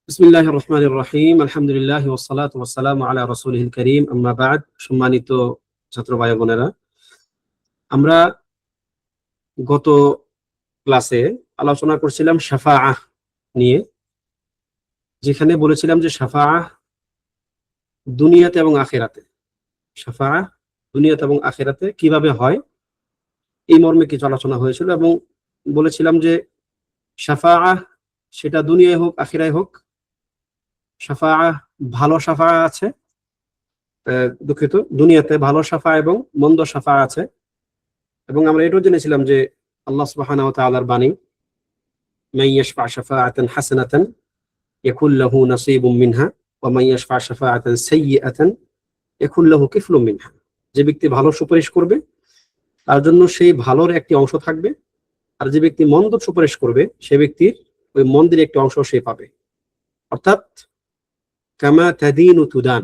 বিসমিল্লাহির রহমানির রহিম আলহামদুলিল্লাহ ওয়াসসালাতু ওয়াসসালামু আলা রাসূলিল কারীম আম্মা বা'দ। সম্মানিত ছাত্র ভাই বোনেরা, আমরা গত ক্লাসে আলোচনা করছিলাম শাফাআহ নিয়ে, যেখানে বলেছিলাম যে শাফাআহ দুনিয়াতে এবং আখিরাতে, শাফাআহ দুনিয়াতে এবং আখিরাতে কিভাবে হয় এই মর্মে কিছু আলোচনা হয়েছিল এবং বলেছিলাম যে শাফাআহ সেটা দুনিয়ায় হোক আখিরায় হোক, শাফাআহ ভালো শাফাআহ আছে, দুঃখিত, দুনিয়াতে ভালো শাফা এবং মন্দ শাফা আছে। এবং আমরা এটাও জেনেছিলাম যে আল্লাহ সুবহানাহু ওয়া তাআলার বাণী, মান ইয়াশফা শাফাআতান হাসানাতান ইয়াকুল লাহু নাসীবুম মিনহা ওয়া মান ইয়াশফা শাফাআতান সাইয়্যাতান ইয়াকুল লাহু কিফলুম মিনহা। যে ব্যক্তি ভালো সুপারিশ করবে তার জন্য সেই ভালোর একটি অংশ থাকবে, আর যে ব্যক্তি মন্দ সুপারিশ করবে সে ব্যক্তির ওই মন্দের একটি অংশ সে পাবে। অর্থাৎ কামা তাদিনু তুদান,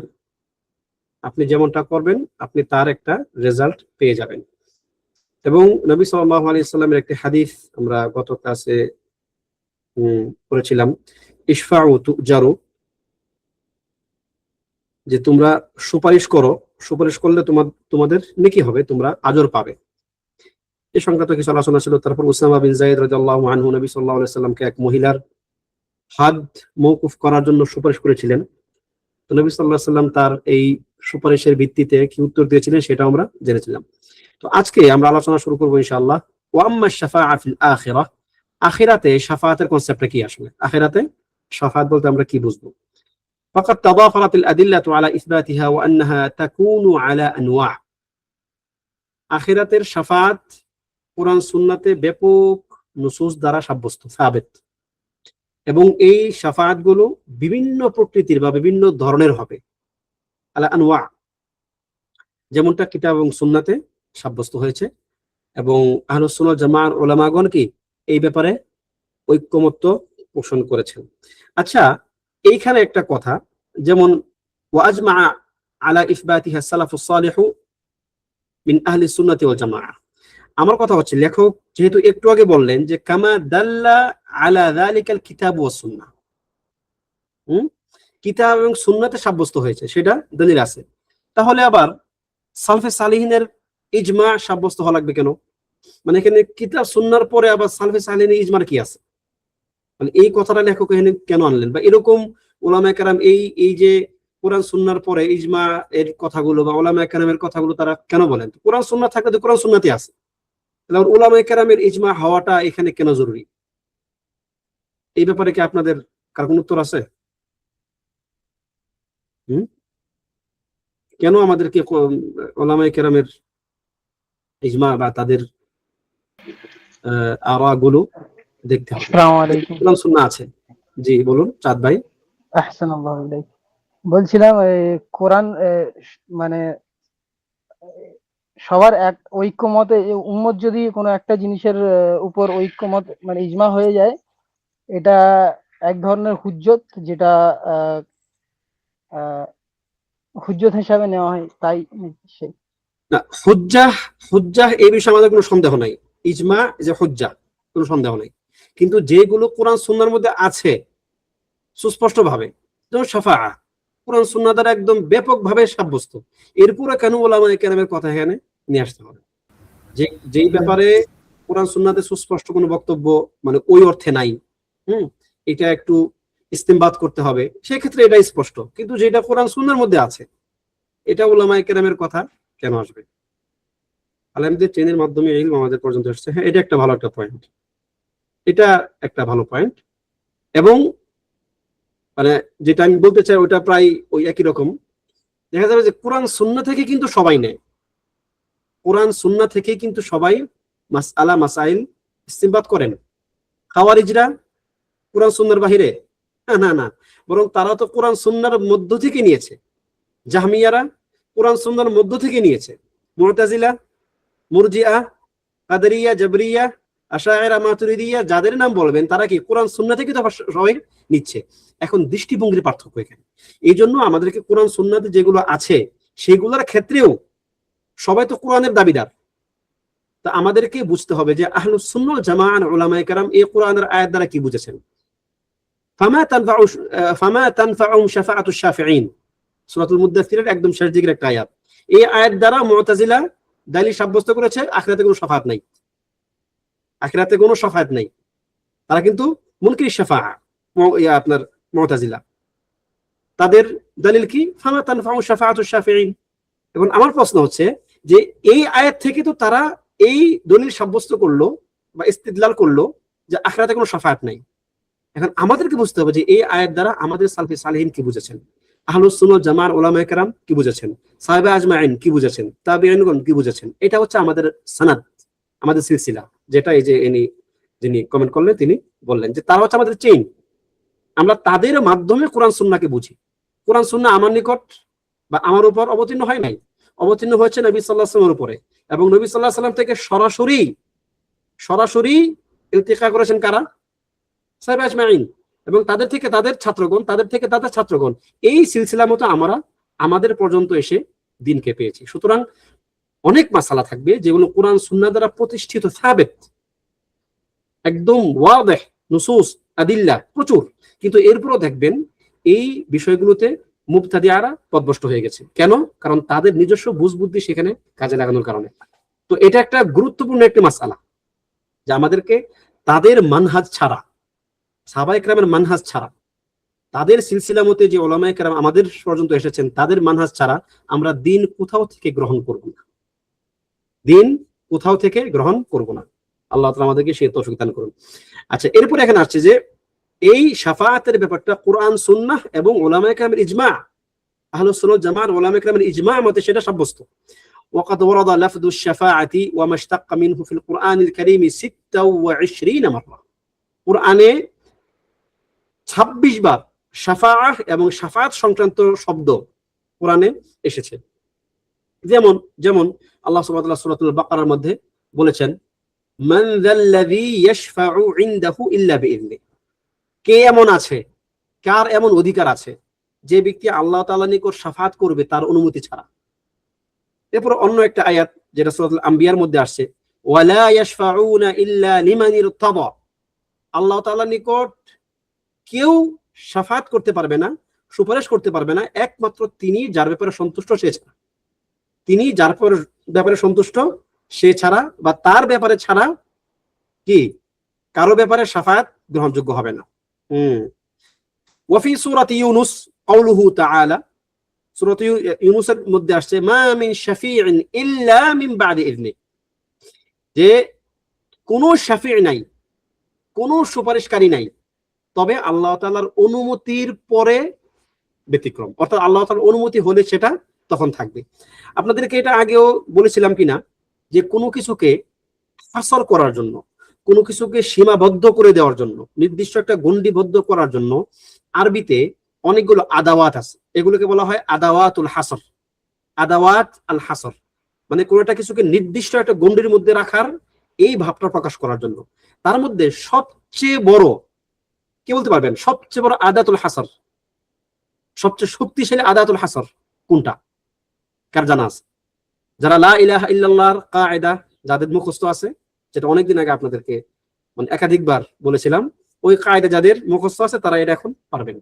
আপনি যেমনটা করবেন আপনি তার একটা রেজাল্ট পেয়ে যাবেন। এবং নবী সাল্লাল্লাহু আলাইহি সাল্লামের একটি হাদিস আমরা গত ক্লাসে পড়েছিলাম, ইশফাউ তুজারু, যে তোমরা সুপারিশ করো, সুপারিশ করলে তোমাদের নেকি হবে, তোমরা আজর পাবে। এই সংক্রান্ত কিছু আলোচনা ছিল। তারপর উসামা বিন যায়েদ রাদিয়াল্লাহু আনহু নবী সাল্লাল্লাহু আলাইহি সাল্লামকে এক মহিলার হাদ মওকুফ করার জন্য সুপারিশ করেছিলেন। তো নবী সাল্লাল্লাহু আলাইহি সাল্লাম তার এই সুপারিশের ভিত্তিতে কি উত্তর দিয়েছিলেন সেটা আমরা জেনেছিলাম। তো আজকে আমরা আলোচনা শুরু করবো ইনশাআল্লাহ। ওয়া আম্মা শাফাআ ফিল আখিরাহ, আখিরাতে শাফাআতের কনসেপ্টটা কি? আসলে আখিরাতে শাফাআত বলতে আমরা কি বুঝবো? ফাকাদ তাদাফারাতিল আদিল্লাতু আলা ইসবাতিহা ওয়া আন্নাহা তাকুনু আলা আনওয়া। আখিরাতের শাফাআত কুরআন সুন্নাতে ব্যাপক নুসুস দ্বারা সাব্যস্ত, সাবিত, এবং এই শাফাআত গুলো বিভিন্ন প্রকৃতির বা বিভিন্ন ধরনের হবে। আলা আনওয়া, যেমনটা কিতাব এবং সুন্নাতে সাব্যস্ত হয়েছে, এবং আহলুস সুন্নাহ জামাআর উলামাগণ কি এই ব্যাপারে ঐক্যমত্য পোষণ করেছেন। আচ্ছা, এইখানে একটা কথা, যেমন ওয়া আজমা আলা ইসবাতিহা সালাফুস সালিহু মিন আহলি সুন্নাতি ওয়াল জামাআহ। আমার কথা হচ্ছে, লেখক যেহেতু একটু আগে বললেন যে কামা দাল্লা আলা যালিকাল কিতাব ওয়াস সুন্নাহ, কিতাব এবং সুন্নাতে সাব্যস্ত হয়েছে, সেটা দলিল আছে। তাহলে আবার সালফে সালিহিনের ইজমা সাব্যস্ত হওয়া লাগবে কেন? মানে এখানে কিতাব সুন্নাহর পরে আবার সালফে সালিহিনের ইজমার কি আছে? মানে এই কথাটা লেখক এখানে কেন আনলেন? বা এরকম উলামায়ে কেরাম এই যে কোরআন সুন্নাহর পরে ইজমা এর কথাগুলো বা উলামায়ে কেরামের কথাগুলো তারা কেন বলেন? কোরআন সুন্নাহ থাকলে তো কোরআন সুন্নাহতে আছে, তাহলে উলামায়ে কেরামের ইজমা হওয়াটা এখানে কেন জরুরি? এই ব্যাপারে কি আপনাদের কার কোনো উত্তর আছে? কেন আমাদেরকে উলামায়ে কেরামের ইজমা বা তাদের আরা গুলো দেখতে হবে? আসসালামু আলাইকুম। কোরআন সুন্নাহ আছে। জি বলুন চাঁদ ভাই। আহসানুল্লাহ আলাইক। বলছিলাম কোরআন মানে সবার এক ঐক্যমতে উম্মত যদি কোনো একটা জিনিসের উপর ঐক্যমত মানে ইজমা হয়ে যায়, এটা এক ধরনের হুজ্জত, যেটা হুজ্জত হিসাবে নেওয়া হয়। তাই সেই না, হুজ্জাহ এই বিষয়ে আমাদের কোনো সন্দেহ নাই। ইজমা যে হুজ্জাহ, কোনো সন্দেহ নাই। কিন্তু যেগুলো কোরআন সুন্নাহর মধ্যে আছে সুস্পষ্ট ভাবে, যেমন শাফাআহ কোরআন সুন্নাহ দ্বারা একদম ব্যাপকভাবে সাব্যস্ত, এরপরে কেন উলামায়ে কেরামের কথা এখানে নিয়ে আসতে হবে? যেই ব্যাপারে কোরআন সুন্নাহতে সুস্পষ্ট কোনো বক্তব্য মানে ওই অর্থে নাই, এটা একটু ইস্তেমবাদ করতে হবে, সেক্ষেত্রে এটা স্পষ্ট। কিন্তু যেটা কোরআন সুন্নাহর মধ্যে আছে, এটা উলামায়ে কেরামের কথা কেন আসবে? আলেমদের ট্রেনের মাধ্যমে ইলম আমাদের পর্যন্ত আসছে। হ্যাঁ, এটা একটা ভালো একটা পয়েন্ট, এটা একটা ভালো পয়েন্ট। এবং মানে যেটা আমি বলতে চাই ওটা প্রায় ওই একই রকম। দেখা যাবে যে কোরআন সুন্নাহ থেকে কিন্তু সবাই নেয়, কোরআন সুন্নাহ থেকে কিন্তু সবাই মাসআলা মাসাইল ইস্তিমবাত করেন। খাওয়ারিজরা কোরআন সুন্নাহর বাহিরে না না, বরং তারা তো কোরআন সুন্নাহর মধ্য থেকে নিয়েছে। জাহমিয়ারা কোরআন সুন্নাহর মধ্য থেকে নিয়েছে। মুতাজিলা, মুরজিআ, কাদরিয়া, জাবরিয়া, আশায়েরা, মাতুরিদিয়া, যাদের নাম বলবেন তারা কি কোরআন সুন্নাহ থেকে তো সবাই নিচ্ছে। এখন দৃষ্টিভঙ্গির পার্থক্য এখানে। এই জন্য আমাদেরকে কোরআন সুন্নাহতে যেগুলো আছে সেগুলোর ক্ষেত্রেও সবাই তো কোরআনের দাবিদার। তা আমাদেরকে বুঝতে হবে যে আহলুস সুন্নাহ ওয়াল জামাআহ উলামায়ে কেরাম এই কোরআনের আয়াত দ্বারা কি বুঝেছেন। ফামা তানফাউহুম শাফাআতুশ শাফিঈন, সূরাতুল মুদ্দাসসিরের একদম শেষ দিকের একটা আয়াত। এই আয়াত দ্বারা মুতাজিলা দলিল সাব্যস্ত করেছে আখিরাতে কোনো শাফাআত নাই, আখিরাতে কোনো শাফাআত নাই। তারা কিন্তু মুনকির শাফাআ, আপনার মুতাজিলা, তাদের দলিল কি? ফামা তানফাউ শাফাআতুশ শাফিঈন। এখন আমার প্রশ্ন হচ্ছে যে এই আয়াত থেকে তো তারা এই দলিল সাব্যস্ত করলো বা ইস্তিদলাল করলো যে আখিরাতে কোনো শাফাআত নাই। এখন আমাদেরকে বুঝতে হবে যে এই আয়াত দ্বারা আমাদের সালফে সালেহিন কি বুঝেছেন, আহলুস সুন্নাহ জামার উলামায়ে কেরাম কি বুঝেছেন, সাহাবা আজমাইন কি বুঝেছেন, তাবিঈনগণ কি বুঝেছেন। এটা হচ্ছে আমাদের সানাদ, আমাদের সিলসিলা, যেটা এই যে যিনি কমেন্ট করলেন তিনি বললেন যে তারা হচ্ছে আমাদের চেইন। আমরা তাদের মাধ্যমে কোরআন সুন্নাহকে বুঝি। কোরআন সুন্নাহ আমার নিকট বা আমার উপর অবতীর্ণ হয় নাই, অবতীর্ণ হয়েছে নবী সাল্লাল্লাহু আলাইহি ওয়াসাল্লামের উপরে, এবং নবী সাল্লাল্লাহু আলাইহি ওয়াসাল্লাম থেকে সরাসরি ইলতিকা করেছেন কারা? সাহাবা আজমাইন, এবং তাদের থেকে তাদের ছাত্রগণ, তাদের থেকে তাদের ছাত্রগণ, এই সিলসিলা মতো আমরা আমাদের পর্যন্ত এসে দিনকে পেয়েছি। সুতরাং অনেক মাসালা থাকবে যেগুলো কোরআন সুন্নাহ দ্বারা প্রতিষ্ঠিত, সাবিত, একদম ওয়াদিহ, নুসুস আদিল্লা প্রচুর, কিন্তু এরপরও দেখবেন এই বিষয়গুলোতে মুবতাদিআরা পথভ্রষ্ট হয়ে গেছে। কেন? কারণ তাদের নিজস্ব বুঝ বুদ্ধি সেখানে কাজে লাগানোর কারণে। তো এটা একটা গুরুত্বপূর্ণ একটি মাসালা যে আমাদেরকে তাদের মানহাজ ছাড়া, সাহাবায়ে কেরামের মানহাজ ছাড়া, তাদের সিলসিলা মতে যে উলামায়ে কেরাম আমাদের পর্যন্ত এসেছেন তাদের মানহাজ ছাড়া আমরা দিন কোথাও থেকে গ্রহণ করব না, দিন কোথাও থেকে গ্রহণ করব না। আল্লাহ তাআলা আমাদেরকে সেই তৌফিক দান করুন। আচ্ছা, এরপর এখানে আসছে যে এই শাফাআতের ব্যাপারটা কোরআন সুন্নাহ এবং উলামায়ে কেরামের ইজমা, আহলুস সুন্নাহ জামাত উলামায়ে কেরামের ইজমা মতে সেটা সাব্যস্ত। وقد ورد لفظ الشفاعة وما اشتق منه في القرآن الكريم 26 مرة। কুরআনে 26 বার শাফাআহ এবং শাফাআত সংক্রান্ত শব্দ কোরআনে এসেছে। যেমন আল্লাহ সুবহানাহু ওয়া তাআলা সূরাতুল বাকারার মধ্যে বলেছেন, মান যাল্লাযী ইয়াশফাউ ইনদাহু ইল্লা বিইذনিহি, কে এমন আছে, কার এমন অধিকার আছে যে ব্যক্তি আল্লাহ তাআলার নিকট শাফাআত করবে তার অনুমতি ছাড়া। এরপর অন্য একটা আয়াত যেটা সূরাতুল আম্বিয়ার মধ্যে আসছে, ওয়ালা ইয়াশফাউনা ইল্লা লিমান ইরতাদা, আল্লাহ তাআলার নিকট কেউ শাফাআত করতে পারবে না, সুপারিশ করতে পারবে না, একমাত্র তিনি যার ব্যাপারে সন্তুষ্ট সে ছাড়া। তিনি যার ব্যাপারে সন্তুষ্ট সে ছাড়া বা তার ব্যাপারে ছাড়া কি কারো ব্যাপারে শাফাআত গ্রহণযোগ্য হবে না। ওয়াফি সূরাতি ইউনুস কাউলুহু তাআলা, সূরাত ইউনুসের মধ্যে আসছে, মা মিন শাফিইন ইল্লা মিন বাদি ইযনি, যে কোনো শাফিঈ নাই, কোনো সুপারিশকারী নাই, তবে আল্লাহ তাআলার অনুমতির পরে ব্যতিক্রম, অর্থাৎ আল্লাহ তাআলার অনুমতি হলে সেটা তখন থাকবে। আপনাদেরকে এটা আগেও বলেছিলাম কিনা যে কোনো কিছুকে হাসর করার জন্য, কোনো কিছুকে সীমাবদ্ধ করে দেওয়ার জন্য, নির্দিষ্ট একটা গণ্ডিবদ্ধ করার জন্য আরবিতে অনেকগুলো আদাওয়াত আছে, এগুলোকে বলা হয় আদাওয়াতুল হাসর। আদাওয়াত আল হাসর মানে কোনো একটা কিছুকে নির্দিষ্ট একটা গণ্ডির মধ্যে রাখার এই ভাবটা প্রকাশ করার জন্য। তার মধ্যে সবচেয়ে বড়, কে বলতে পারবেন সবচেয়ে বড় আদাতুল হাসর, সবচেয়ে শক্তিশালী আদাতুল হাসর কোনটা? কার জানা আছে? যারা লা ইলাহা ইল্লাল্লাহর কায়দা যাদের মুখস্থ আছে, যেটা অনেকদিন আগে আপনাদেরকে মানে একাধিকবার বলেছিলাম, ওই কায়দা যাদের মুখস্থ আছে তারা এটা এখন পারবেন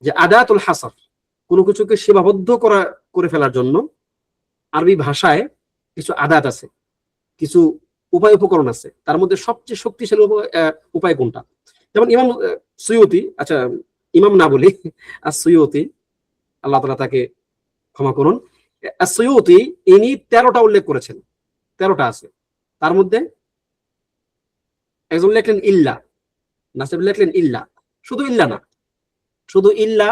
যে আদাতুল হাসর, কোনো কিছুকে সীমাবদ্ধ করে ফেলার জন্য আরবি ভাষায় কিছু আদাত আছে, কিছু উপায় উপকরণ আছে, তার মধ্যে সবচেয়ে শক্তিশালী উপায় কোনটা? যেমন ইমাম সুয়ুতি, আচ্ছা ইমাম না বলি, সুয়ুতি, আল্লাহ তাআলা তাকে ক্ষমা করুন, সুয়ুতি ইনি 13টা উল্লেখ করেছেন, 13টা আছে, তার মধ্যে একজন লেখলেন ইল্লা, নাসিব লেখলেন ইল্লা, শুধু ইল্লা না, শুধু ইল্লা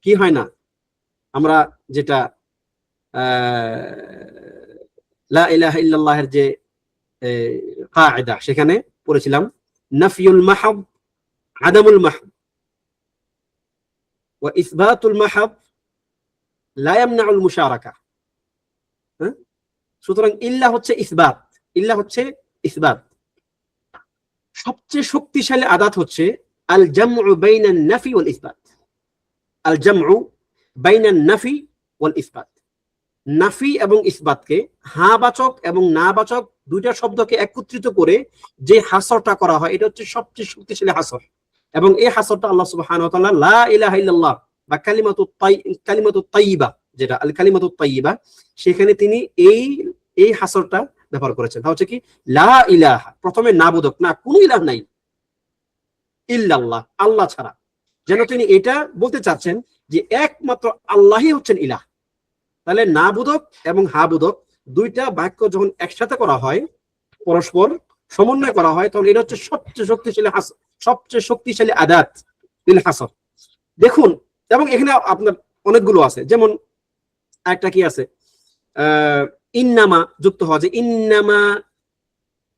কি হয় না, আমরা যেটা লা ইলাহা ইল্লাল্লাহের যে কায়দা সেখানে পড়েছিলাম, নাফিউল মাহব আদামুল মাহব ওয়া ইসবাতুল মাহব লা ইয়ামনাউল মুশারাকা। সুতরাং ইল্লা হচ্ছে ইসবাত, ইল্লা হচ্ছে ইসবাত। সবচেয়ে শক্তিশালী আদাত হচ্ছে আল জামউ বাইনান নাফি ওয়াল ইসবাত, আল জামউ বাইনান নাফি ওয়াল ইসবাত। নাফি এবং ইসবাতকে, হ্যাঁ বাচক এবং না বাচক দুইটা শব্দকে একত্রিত করে যে হাসরটা করা হয় এটা হচ্ছে সবচেয়ে শক্তিশালী হাসর। এবং এই হাসরটা আল্লাহ সুবহানাহু ওয়া তাআলা লা ইলাহা ইল্লাল্লাহ বা কালিমাতুত তাইয়্যিবা, যেটা আল কালিমাতুত তাইয়্যিবা, সেখানে তিনি এই হাসরটা ব্যবহার করেছেন। তা হচ্ছে কি লা ইলাহা, প্রথমে নাবুদক, না কোনো ইলাহ নাই, ইল্লাল্লাহ, আল্লাহ ছাড়া। যেন তিনি এটা বলতে চাচ্ছেন যে একমাত্র আল্লাহই হচ্ছেন ইলাহ। তাহলে নাবুদক এবং হাবুদক দুইটা বাক্য যখন একসাথে করা হয়, পরস্পর সমন্বয় করা হয়, তখন এটা হচ্ছে সবচেয়ে শক্তিশালী আদাত লিল হাসর। দেখুন, এবং এখানে আপনার অনেকগুলো আছে, যেমন একটা কি আছে, ইন্নামা যুক্ত হওয়া, যে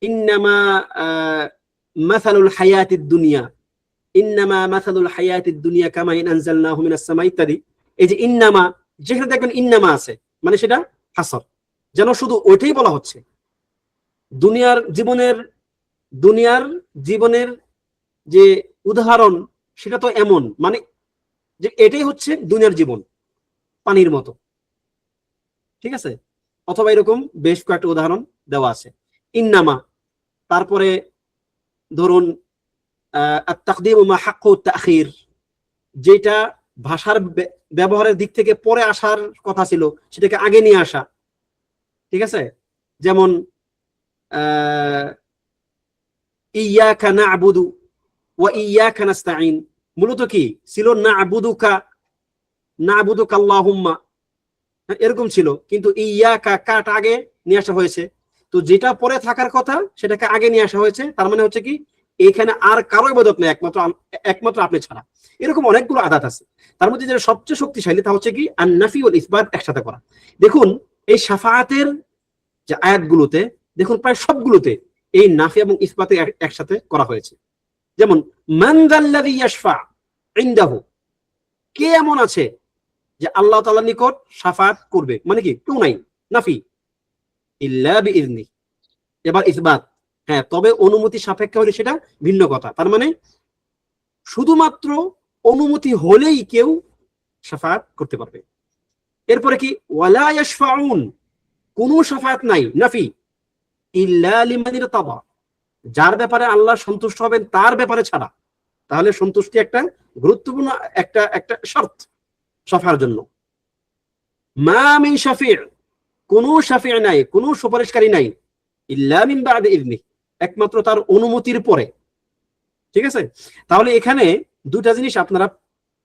ইন্নামা মাসালুল হায়াতিদ দুনিয়া, ইন্নামা মাসালুল হায়াতিদ দুনিয়া কামা ইন আনজালনাহু মিনাস সামা ইত্যাদি। এই যে ইন্নামা, যেখানে দেখবেন ইন্নামা আছে মানে সেটা হাসর, যেন শুধু ওইটাই বলা হচ্ছে। দুনিয়ার জীবনের যে উদাহরণ, সেটা তো এমন, মানে যে এটাই হচ্ছে দুনিয়ার জীবন, পানির মতো, ঠিক আছে? অথবা এরকম বেশ কয়েকটা উদাহরণ দেওয়া আছে। ইন্নামা, তারপরে ধরুন আত-তাকদীম মা হাক্কু তাখির, যেটা ভাষার ব্যবহারের দিক থেকে পরে আসার কথা ছিল সেটাকে আগে নিয়ে আসা, ঠিক আছে? যেমন ইয়াকা না'বুদু ওয়া ইয়াকা নাস্তাঈন, মূলত কি ছিল না'বুদুকা আল্লাহুম্মা, এরকম ছিল, কিন্তু ইয়াকা কাটা আগে নিয়ে আসা হয়েছে। তো যেটা পরে থাকার কথা সেটাকে আগে নিয়ে আসা হয়েছে, তার মানে হচ্ছে কি এখানে আর কারো ইবাদত নেই একমাত্র আপনি ছাড়া। এরকম অনেকগুলো আদাত আছে, তার মধ্যে যেটা সবচেয়ে শক্তিশালী তা হচ্ছে কি আন-নাফি ওয়াল ইসবাত একসাথে করা। দেখুন এই শাফাআতের যে আয়াতগুলোতে, দেখুন প্রায় সবগুলোতে এই নাফি এবং ইসবাতে একসাথে করা হয়েছে। যেমন মান যাল্লাযী ইয়াশফা ইনদাহু, কে এমন আছে যে আল্লাহ তাআলার নিকট শাফাআত করবে, মানে কি কেউ নাই, নাফি, ইল্লা বিইذনি। এবার ইসবাত, হ্যাঁ তবে অনুমতি সাপেক্ষে হলে সেটা ভিন্ন কথা। তার মানে শুধুমাত্র অনুমতি হলেই কেউ শাফাআত করতে পারবে। এরপরে কি ওয়ালা ইয়াশফাউন, কোনো শাফাআত নাই, নাফি, ইল্লা লিমান ইরতাদা, যার ব্যাপারে আল্লাহ সন্তুষ্ট হবেন তার ব্যাপারে ছাড়া। তাহলে সন্তুষ্টি একটা গুরুত্বপূর্ণ একটা শর্ত শাফাআর জন্য। মা মিন শাফি'আ, কোনো শাফি'আ নাই, কোনো সুপারিশকারী নাই, ইল্লা মিন বা'দি ইযনি, একমাত্র তার অনুমতির পরে, ঠিক আছে? তাহলে এখানে দুটা জিনিস আপনারা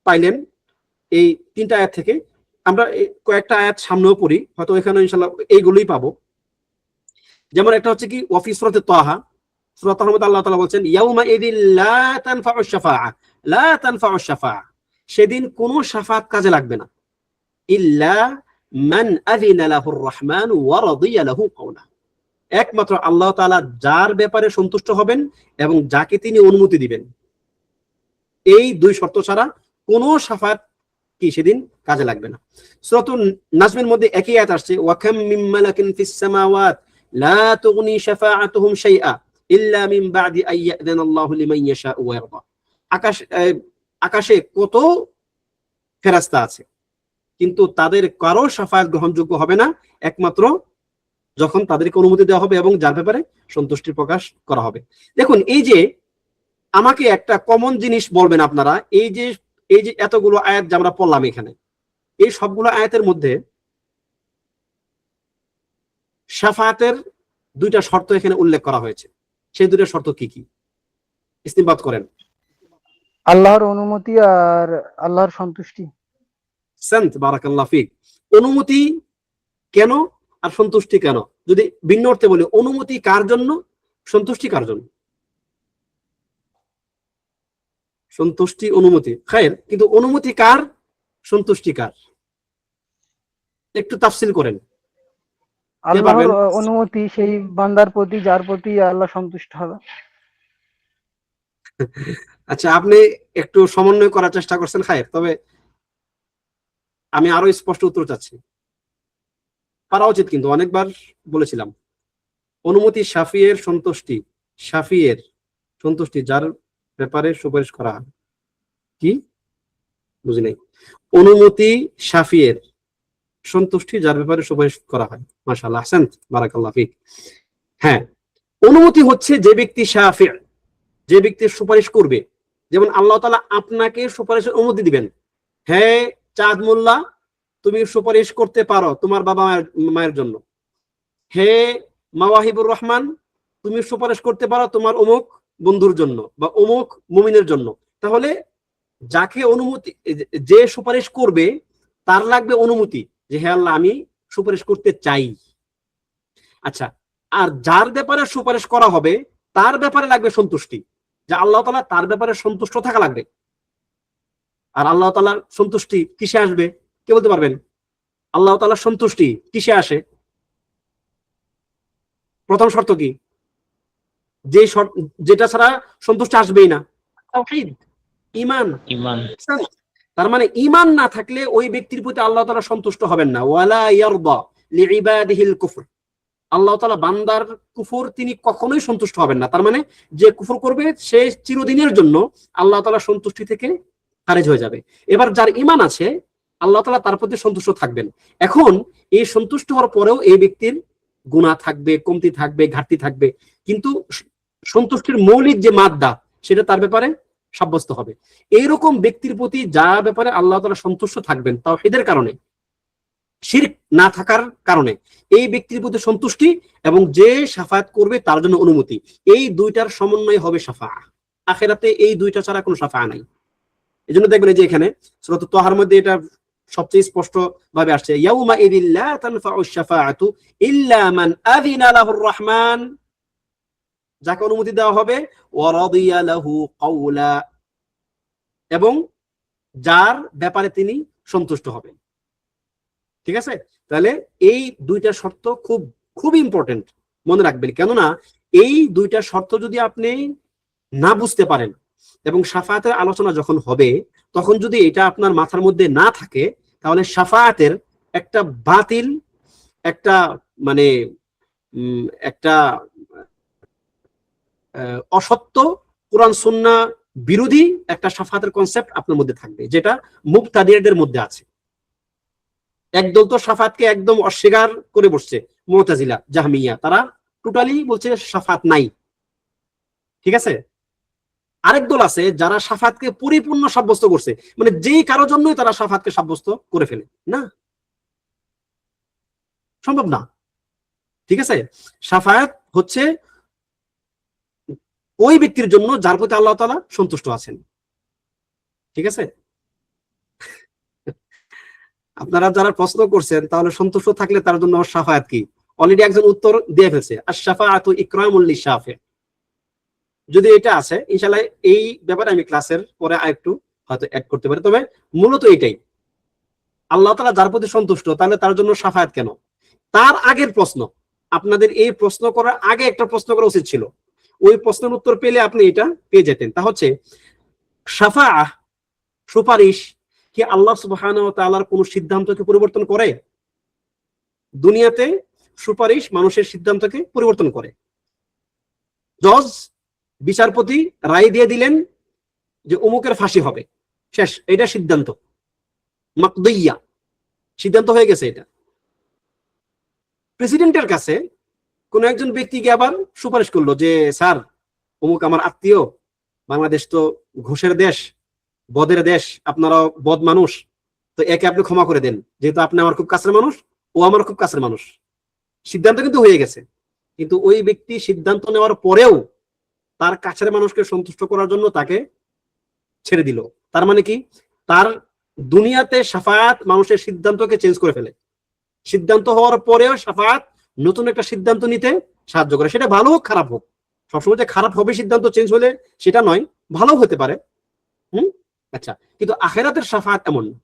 পাইলেন এই তিনটা আয়াত থেকে। আমরা কয়েকটা আয়াত সামনেও পড়ি, হয়তো এখানে ইনশাআল্লাহ এইগুলোই পাবো। যেমন একটা হচ্ছে কি ওয়াফি সূরাতে তাহা, সূরা তাহার মধ্যে আল্লাহ তাআলা বলছেন ইয়াউমা ইযিল লা তানফা'ুশ শাফাআ, সেদিন কোনো শাফাআত কাজে লাগবে না, ইল্লা মান আযিনা লাহুর রাহমান ওয়া রাদিয়া লাহু কওলা, একমাত্র আল্লাহ তাআলা যার ব্যাপারে সন্তুষ্ট হবেন এবং যাকে তিনি অনুমতি দিবেন, এই দুই শর্ত ছাড়া কোনো শাফাআত কি সেদিন কাজে লাগবে না। সূরাতুন নাজমের মধ্যে একই আয়াত আসছে ওয়া কাম মিন মালাকিন ফিস সামাওয়াত লা তুগনি শাফাআতুহুম শাইআ ইল্লা মিন বা'দি আন ইয়া'যানাল্লাহু লিমান ইয়াশা'উ ওয়া ইয়ারদা। আকাশে কত ফেরেশতা আছে, কিন্তু তাদের কারো শাফাআত গ্রহণযোগ্য হবে না একমাত্র যখন তাদেরকে অনুমতি দেওয়া হবে এবং যার ব্যাপারে সন্তুষ্টি প্রকাশ করা হবে। দেখুন এই যে আমাকে একটা কমন জিনিস বলবেন আপনারা, এই যে এতগুলো আয়াত যে আমরা পড়লাম এখানে, এই সবগুলো আয়াতের মধ্যে শাফাআতের দুইটা শর্ত এখানে উল্লেখ করা হয়েছে। সেই দুইটা শর্ত কি কি ইস্তিমবাত করেন? আল্লাহর অনুমতি আর আল্লাহর সন্তুষ্টি। সান্ত বারাকাল্লাহ ফিক। অনুমতি কেন আর সন্তুষ্টি কেন? যদি ভিন্ন অর্থে বলি, অনুমতি কার জন্য, সন্তুষ্টি কার জন্য? সন্তুষ্টি অনুমতি খায়ের, কিন্তু অনুমতি কার, সন্তুষ্টি কার? একটু তাফসিল করেন। আল্লাহর অনুমতি সেই বান্দার প্রতি যার প্রতি আল্লাহ সন্তুষ্ট হবে। আচ্ছা, আপনি একটু সমন্বয় করার চেষ্টা করছেন খায়ের, তবে আমি আরো স্পষ্ট উত্তর চাচ্ছি। পারা উচিত, কিন্তু অনেকবার বলেছিলাম অনুমতি শাফিয়ের সন্তুষ্টি যার ব্যাপারে সুপারিশ করা হয়। কি বুঝি নাই? অনুমতি শাফিয়ের সন্তুষ্টি যার ব্যাপারে সুপারিশ করা হয়। মাশাআল্লাহ, আহসান, বারাকাল্লাহ ফিক। হ্যাঁ, অনুমতি হচ্ছে যে ব্যক্তি শাফি, যে ব্যক্তি সুপারিশ করবে, যেমন আল্লাহ তাআলা আপনাকে সুপারিশের অনুমতি দিবেন, হ্যাঁ চাঁদ মোল্লা তুমি সুপারিশ করতে পারো তোমার বাবা মায়ের জন্য, হে মাওয়াহিবুর রহমান তুমি সুপারিশ করতে পারো তোমার অমুক বন্ধুর জন্য বা অমুক মুমিনের জন্য। তাহলে যাকে অনুমতি, যে সুপারিশ করবে তার লাগবে অনুমতি যে হে আল্লাহ আমি সুপারিশ করতে চাই। আচ্ছা, আর যার ব্যাপারে সুপারিশ করা হবে তার ব্যাপারে লাগবে সন্তুষ্টি, যে আল্লাহ তাআলা তার ব্যাপারে সন্তুষ্ট থাকা লাগবে। আর আল্লাহ তাআলার সন্তুষ্টি কিসে আসবে কে বলতে পারবেন? আল্লাহ তাআলার সন্তুষ্টি কিসে আসে? প্রথম শর্ত কি? যেটা ছাড়া সন্তুষ্টি আসবেই না, তাওহীদ, ঈমান। তার মানে ঈমান না থাকলে ওই ব্যক্তির প্রতি আল্লাহ তাআলা সন্তুষ্ট হবেন না। ওয়ালা ইয়ারদা লিইবাদিহিল কুফর, আল্লাহ তাআলা বান্দার কুফর তিনি কখনোই সন্তুষ্ট হবেন না। তার মানে যে কুফর করবে সে চিরদিনের জন্য আল্লাহ তাআলার সন্তুষ্টি থেকে খারিজ হয়ে যাবে। এবার যার ঈমান আছে আল্লাহ তাআলা তার প্রতি সন্তুষ্ট থাকবেন। এখন এই সন্তুষ্ট হওয়ার পরেও এই ব্যক্তির গুনাহ থাকবে, কমতি থাকবে, ঘাটতি থাকবে, কিন্তু সন্তুষ্টির মৌলিক যে মাদ্দা সেটা তার ব্যাপারে সাব্যস্ত হবে। এইরকম ব্যক্তির প্রতি যার ব্যাপারে আল্লাহ তাআলা সন্তুষ্ট থাকবেন তাওহীদের কারণে, শিরক না থাকার কারণে, এই ব্যক্তির প্রতি সন্তুষ্টি এবং যে শাফায়াত করবে তার জন্য অনুমতি, এই দুইটার সমন্বয় হবে শাফাআহ। আখিরাতে এই দুইটা ছাড়া কোনো শাফাআহ নাই। এজন্য দেখবেন যে এখানে সূরা তাহার মধ্যে এটা সবচেয়ে স্পষ্ট ভাবে আসছে, ইয়াউমা ইযিল লা তানফাউশ শাফাআতু ইল্লা মান আযিনা লাহুর রহমান, যাকে অনুমতি দেওয়া হবে ওয়া রাদিয়া লাহু কাওলা, এবং যার ব্যাপারে তিনি সন্তুষ্ট হবেন। ঠিক আছে? তাহলে এই দুইটা শর্ত খুব খুব ইম্পর্টেন্ট, মনে রাখবেন। কেননা এই দুইটা শর্ত যদি আপনি না বুঝতে পারেন এবং শাফায়াতের আলোচনা যখন হবে তখন যদি এটা আপনার মাথার মধ্যে না থাকে, তাহলে শাফায়াতের একটা বাতিল, একটা মানে একটা অসত্য, কোরআন সুন্নাহ বিরোধী একটা শাফায়াতের কনসেপ্ট আপনার মধ্যে থাকবে, যেটা মুবতাদিদের মধ্যে আছে। একদল তো শাফায়াতকে একদম অস্বীকার করে বসছে, মুতাজিলা, জাহমিয়া, তারা টোটালি বলছে শাফায়াত নাই। ঠিক আছে? আরেক দল আছে যারা শাফায়াতকে পরিপূর্ণ সাব্যস্ত করছে, মানে যেই কারোর জন্যই তারা শাফায়াতকে সাব্যস্ত করে ফেলে। না, সম্ভব না। ঠিক আছে? শাফায়াত হচ্ছে ওই ব্যক্তির জন্য যার প্রতি আল্লাহ তাআলা সন্তুষ্ট আছেন। ঠিক আছে? আপনারা যারা প্রশ্ন করছেন তাহলে সন্তুষ্ট থাকলে তার জন্য শাফায়াত কি, অলরেডি একজন উত্তর দিয়ে ফেলছে, আশ-শাফাআতু ইকরামুল লিশ-শাফি। যদি এটা আছে ইনশাআল্লাহ এই ব্যাপারে আমি ক্লাসের পরে আরেকটু হয়তো অ্যাড করতে পারি। তবে মূলত এটাই, আল্লাহ তাআলা যার প্রতি সন্তুষ্ট তাহলে তার জন্য শাফায়াত কেন? তার আগের প্রশ্ন, আপনাদের এই প্রশ্ন করার আগে একটা প্রশ্ন করা উচিত ছিল। ওই প্রশ্নের উত্তর পেলে আপনি এটা পেয়ে যেতেন। তা হচ্ছে শাফাআহ, সুপারিশ কি আল্লাহ সুবহানাহু ওয়া তাআলার কোন সিদ্ধান্তকে পরিবর্তন করে? দুনিয়াতে সুপারিশ মানুষের সিদ্ধান্তকে পরিবর্তন করে। জজ, বিচারপতি রায় দিয়ে দিলেন যে অমুকের ফাঁসি হবে, শেষ, এটা সিদ্ধান্ত, মাকদিয়া, সিদ্ধান্ত হয়ে গেছে। এটা প্রেসিডেন্টের কাছে কোন একজন ব্যক্তিকে আবার সুপারিশ করলো যে স্যার অমুক আমার আত্মীয়, বাংলাদেশ তো ঘুষের দেশ, বদের দেশ, আপনারাও বদ মানুষ, তো একে আপনি ক্ষমা করে দেন, যেহেতু আপনি আমার খুব কাছের মানুষ, ও আমার খুব কাছের মানুষ। সিদ্ধান্ত কিন্তু হয়ে গেছে, কিন্তু ওই ব্যক্তি সিদ্ধান্ত নেওয়ার পরেও তার কাছের মানুষকে সন্তুষ্ট করার জন্য তাকে ছেড়ে দিল। তার মানে কি? তার দুনিয়াতে শাফায়াত মানুষের সিদ্ধান্তকে চেঞ্জ করে ফেলে, সিদ্ধান্ত হওয়ার পরেও শাফায়াত নতুন একটা সিদ্ধান্ত নিতে সাহায্য করে। সেটা ভালো হোক খারাপ হোক, সবসময় যে খারাপ হবে সিদ্ধান্ত চেঞ্জ হলে সেটা নয়, ভালো হতে পারে। আচ্ছা, কিন্তু আখিরাতের শাফায়াত এমন না।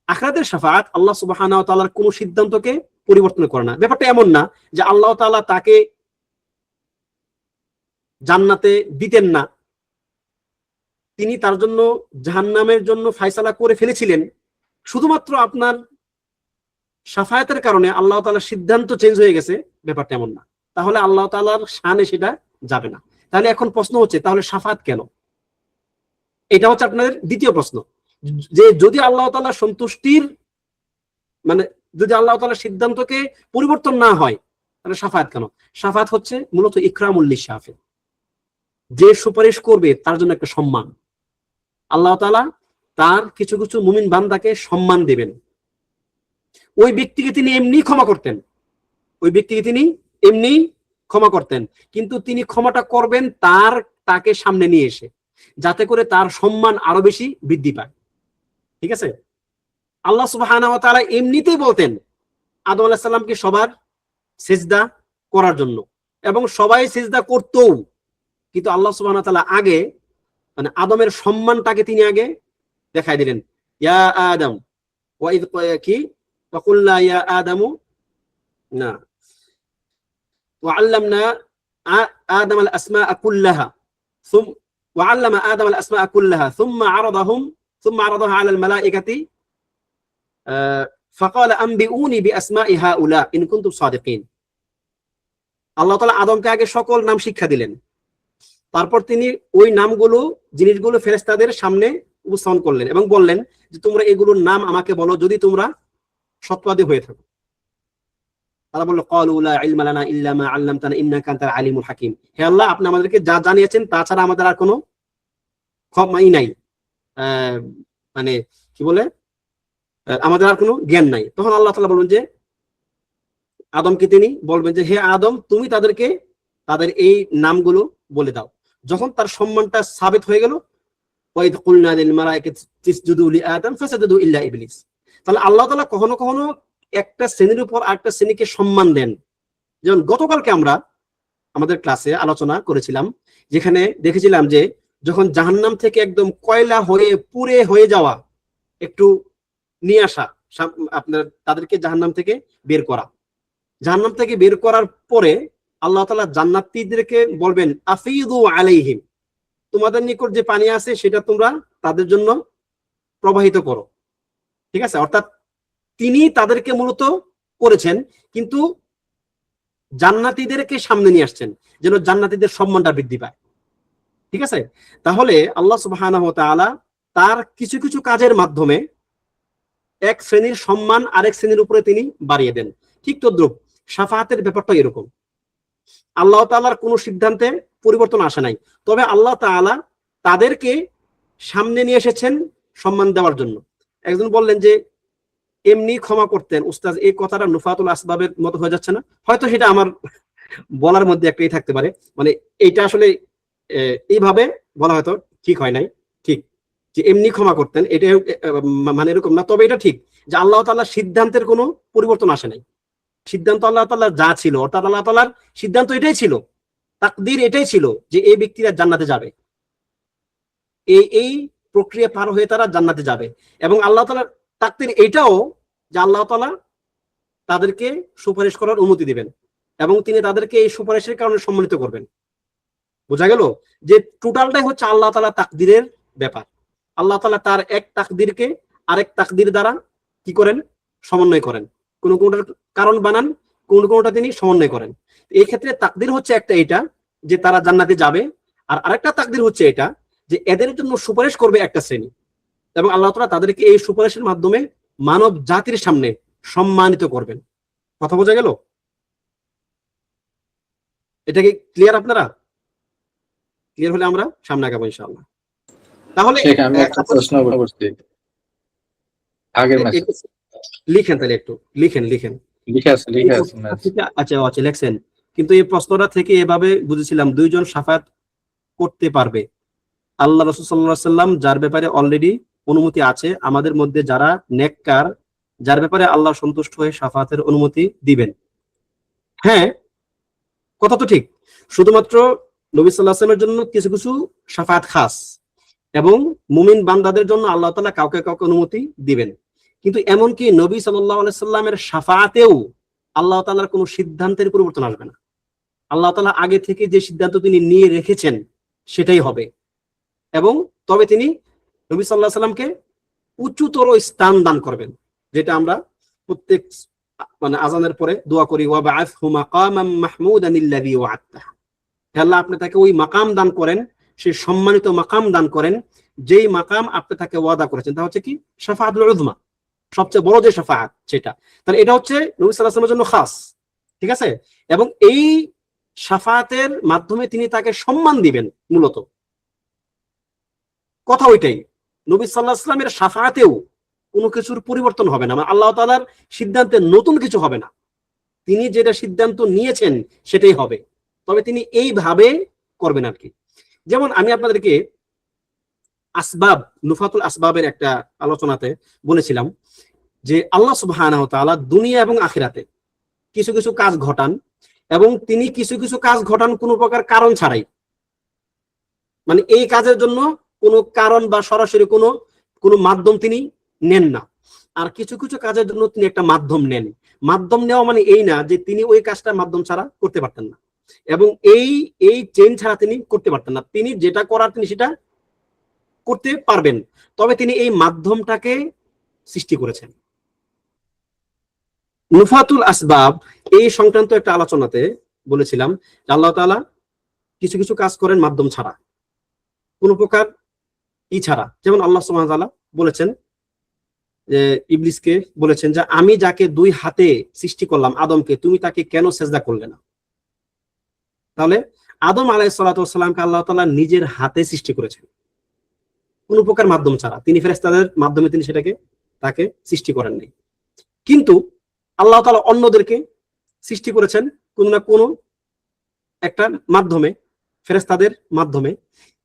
আখিরাতের শাফায়াত আল্লাহ সুবহানাহু ওয়া তাআলার কোন সিদ্ধান্তকে পরিবর্তন করে না। ব্যাপারটা এমন না যে আল্লাহ তাআলা তাকে জান্নাতে দিতেন না, তিনি তার জন্য জাহান্নামের জন্য ফয়সালা করে ফেলেছিলেন, শুধুমাত্র আপনার শাফায়াতের কারণে আল্লাহ তাআলার সিদ্ধান্ত চেঞ্জ হয়ে গেছে, ব্যাপারটা এমন না। তাহলে আল্লাহ তাআলার শানে সেটা যাবে না। তাহলে এখন প্রশ্ন হচ্ছে তাহলে শাফায়াত কেন? এটা হচ্ছে আপনাদের দ্বিতীয় প্রশ্ন, যে যদি আল্লাহ তাআলা সন্তুষ্টির মানে যদি আল্লাহ তাআলার সিদ্ধান্তকে পরিবর্তন না হয় তাহলে শাফায়াত কেন? শাফায়াত হচ্ছে মূলত ইকরামুল লিশ-শাফি, যে সুপারিশ করবে তার জন্য একটা সম্মান। আল্লাহ তাআলা তার কিছু কিছু মুমিন বান্দাকে সম্মান দিবেন। ওই ব্যক্তিকে তিনি এমনি ক্ষমা করতেন, ওই ব্যক্তিকে তিনি এমনি ক্ষমা করতেন, কিন্তু তিনি ক্ষমাটা করবেন তাকে সামনে নিয়ে এসে, যাতে করে তার সম্মান আরো বেশি বৃদ্ধি পায়। ঠিক আছে? আল্লাহ সুবহানাহু ওয়া তাআলা এমনিতেই বলতেন আদম আলাইহিস সালামকে সবার সিজদা করার জন্য, এবং সবাই সিজদা করতো, কিন্তু আল্লাহ সুবহানাহু ওয়া তাআলা আগে মানে আদমের সম্মানটাকে তিনি আগে দেখাই দিলেন। ইয়া আদম ওয়া ইয কি ওয়াকুল্লা ইয়া আদামু না وعلمنا آدم الأسماء كلها ثم وعلم آدم الأسماء كلها ثم عرضها على الملائكة فقال أنبئوني بأسماء هؤلاء إن كنتم صادقين। আল্লাহ তাআলা আদমকে আগে সকল নাম শিক্ষা দিলেন, তারপর তিনি ওই নামগুলো জিনিসগুলো ফেরেশতাদের সামনে উপস্থাপন করলেন এবং বললেন যে তোমরা এগুলোর নাম আমাকে বলো যদি তোমরা সত্যবাদী হয়ে থাকো। তারা বলল ক্বালু লা ইলমা লানা ইল্লা মা আল্লামতানা ইন্নাকা আনতাল আলিমুল হাকিম। হে আল্লাহ, আপনি আমাদেরকে যা জানিয়েছেন তাছাড়া আমাদের আর কোনো ক্ষমাই নাই, মানে কি বলে আমাদের আর কোনো জ্ঞান নাই। তখন আল্লাহ তাআলা বলবেন যে আদমকে তিনি বলবেন যে হে আদম, তুমি তাদেরকে তাদের এই নামগুলো বলে দাও। যখন তার সম্মানটা সাবিত হয়ে গেল, ওয়াইদ কুলনা লিল মালাইকাতি ইসজুদু লি আদম ফাসাজাদু ইল্লা ইবলিস। তাহলে আল্লাহ তাআলা কখনো কখনো একটা শ্রেণীর উপর আরেকটা শ্রেণীকে সম্মান দেন। যেমন গতকালকে আমরা আমাদের ক্লাসে আলোচনা করেছিলাম, যেখানে দেখেছিলাম যে যখন জাহান্নাম থেকে একদম কয়লা হয়ে পুড়ে হয়ে যাওয়া একটু নিয়ে আসা, আপনার তাদেরকে জাহান্নাম থেকে বের করা, জাহান্নাম থেকে বের করার পরে আল্লাহ তাআলা জান্নাতীদেরকে বলবেন আফিদু আলাইহিম, তোমাদের নিকট যে পানি আছে সেটা তোমরা তাদের জন্য প্রবাহিত করো। ঠিক আছে? অর্থাৎ তিনি তাদেরকে মূলত করেছেন, কিন্তু জান্নাতীদেরকে সামনে নিয়ে আসছেন যেন জান্নাতীদের সম্মানটা বৃদ্ধি পায়। ঠিক আছে? তাহলে আল্লাহ সুবহানাহু ওয়া তাআলা তার কিছু কিছু কাজের মাধ্যমে এক শ্রেণীর সম্মান আরেক শ্রেণীর উপরে তিনি বাড়িয়ে দেন। ঠিক তদ্রুপ শাফাআতের ব্যাপারটা এরকম। আল্লাহ তাআলার কোনো সিদ্ধান্তে পরিবর্তন আসে নাই, তবে আল্লাহ তাআলা তাদেরকে সামনে নিয়ে এসেছেন সম্মান দেওয়ার জন্য। একজন বললেন যে এমনি ক্ষমা করতেন। উস্তাদ, এই কথাটা নুফাতুল আসবাবের মতো হয়ে যাচ্ছে না? হয়তো সেটা আমার বলার মধ্যে একটাই থাকতে পারে, মানে এইটা আসলে এইভাবে বলা হয়তো ঠিক হয় নাই। ঠিক যে এমনি ক্ষমা করতেন এটা মানে এরকম না, তবে এটা ঠিক যে আল্লাহ তাআলার সিদ্ধান্তের কোনো পরিবর্তন আসে নাই। সিদ্ধান্ত আল্লাহ তাআলা যা ছিল, অর্থাৎ আল্লাহ তাআলার সিদ্ধান্ত এটাই ছিল, তাকদীর এটাই ছিল যে এই ব্যক্তিরা জান্নাতে যাবে, এই প্রক্রিয়া পার হয়ে তারা জান্নাতে যাবে। এবং আল্লাহ তাআলার তাকদীর এটাও যে আল্লাহ তাআলা তাদেরকে সুপারিশ করার অনুমতি দিবেন এবং তিনি তাদেরকে এই সুপারিশের কারণে সম্মানিত করবেন। বোঝা গেল যে টোটালটাই হচ্ছে আল্লাহ তাআলা তাকদীরের ব্যাপার। আল্লাহ তাআলা তার এক তাকদীরকে আরেক তাকদীর দ্বারা কি করেন? সমন্বয় করেন। কোন কোনটার কারণ বানান, কোন কোনটা তিনি সমন্বয় করেন। এই ক্ষেত্রে তাকদীর হচ্ছে একটা এটা যে তারা জান্নাতে যাবে, আর আরেকটা তাকদীর হচ্ছে এটা যে এদের জন্য সুপারিশ করবে একটা শ্রেণী, এবং আল্লাহ তাআলা তাদেরকে এই সুপারিশের মাধ্যমে মানব জাতির সামনে সম্মানিত করবেন। কথা বোঝা গেল? এটা কি ক্লিয়ার? আপনারা ক্লিয়ার হলে আমরা সামনে আগাবো ইনশাআল্লাহ। তাহলে আমি একটা প্রশ্ন করছি আগের ম্যাচে, লিখেন, তাহলে একটু লিখেন। লিখে আছে আচ্ছা আচ্ছা, লেখছেন, কিন্তু এই প্রশ্নটা থেকে এভাবে বুঝেছিলাম দুইজন শাফায়াত করতে পারবে। আল্লাহ রাসূল সাল্লাল্লাহু আলাইহি সাল্লাম যার ব্যাপারে অলরেডি অনুমতি আছে, আমাদের মধ্যে যারা নেককার, যার ব্যাপারে আল্লাহ সন্তুষ্ট হয়ে শাফায়াতের অনুমতি দিবেন। হ্যাঁ, কথা তো ঠিক। শুধুমাত্র নবী সাল্লাল্লাহু আলাইহি ওয়াসাল্লামের জন্য কিছু কিছু শাফায়াত খাস, এবং মুমিন বান্দাদের জন্য আল্লাহ তাআলা কাউকে কাউকে অনুমতি দিবেন। কিন্তু এমনকি নবী সাল্লাল্লাহু আলাইহি সাল্লামের শাফাআতেও আল্লাহ তাআলার কোনো সিদ্ধান্তের পরিবর্তন আসবে না। আল্লাহ তাআলা আগে থেকে যে সিদ্ধান্ত তিনি নিয়ে রেখেছেন সেটাই হবে, এবং তবে তিনি নবী সাল্লাল্লাহু আলাইহি সাল্লামকে উচ্চতর স্থান দান করবেন, যেটা আমরা প্রত্যেক মানে আযানের পরে দোয়া করি, ওয়া বা'আথহু মাকামান মাহমুদান আল্লাযী ওয়া'আদতা। হে আল্লাহ, আপনি তাকে ওই মাকাম দান করেন, সেই সম্মানিত মাকাম দান করেন যেই মাকাম আপনি তাকে ওয়াদা করেছেন। তা হচ্ছে কি? শাফাআতুল উযমা, সবচেয়ে বড় যে শাফাআত সেটা। তাহলে এটা হচ্ছে নবী সাল্লাল্লাহু আলাইহি ওয়াসাল্লামের জন্য খাস। ঠিক আছে? এবং এই শাফাআতের মাধ্যমে তিনি তাকে সম্মান দিবেন। মূলত কথা ওইটাই নবী সাল্লাল্লাহু আলাইহি ওয়াসাল্লামের শাফাআতেও কোনো কিছুর পরিবর্তন হবে না, মানে আল্লাহ তাআলার সিদ্ধান্তে নতুন কিছু হবে না, তিনি যেটা সিদ্ধান্ত নিয়েছেন সেটাই হবে, তবে তিনি এইভাবে করবেন আর কি। যেমন আমি আপনাদেরকে আসবাব, নুফাতুল আসবাবের একটা আলোচনাতে বলেছিলাম যে আল্লাহ সুবহানাহু ওয়া তাআলা দুনিয়া এবং আখিরাতে কিছু কিছু কাজ ঘটান, এবং তিনি কিছু কিছু কাজ ঘটান কোনো প্রকার কারণ ছাড়াই, মানে এই কাজের জন্য কোনো কারণ বা সরাসরি কোনো কোনো মাধ্যম তিনি নেন না। আর কিছু কিছু কাজের জন্য তিনি একটা মাধ্যম নেন। মাধ্যম নেওয়া মানে এই না যে তিনি ওই কাজটা মাধ্যম ছাড়া করতে পারতেন না, এবং এই এই চেন ছাড়া তিনি করতে পারতেন না, তিনি যেটা করার তিনি সেটা করতে পারবেন, তবে তিনি এই মাধ্যমটাকে সৃষ্টি করেছেন। নুফাতুল আসবাব এই সংক্রান্ত একটা আলোচনাতে বলেছিলাম যে আল্লাহ তাআলা কিছু কিছু কাজ করেন মাধ্যম ছাড়া, কোনো প্রকার ছাড়া। যেমন আল্লাহ সুবহানাহু ওয়া তাআলা বলেছেন যে ইবলিসকে বলেছেন যে আমি যাকে 2 হাতে সৃষ্টি করলাম আদমকে, তুমি তাকে কেন সেজদা করলে না? তাহলে আদম আলাইহিস সালাতু ওয়াস সালামকে আল্লাহ তাআলা নিজের হাতে সৃষ্টি করেছেন, কোনো প্রকার মাধ্যম ছাড়া। তিনি ফেরেশতাদের মাধ্যমে তিনি সেটাকে তাকে সৃষ্টি করেন নাই। কিন্তু আল্লাহ তাআলা অন্যদেরকে সৃষ্টি করেছেন কোনো না কোনো একটা মাধ্যমে, ফেরেশতাদের মাধ্যমে।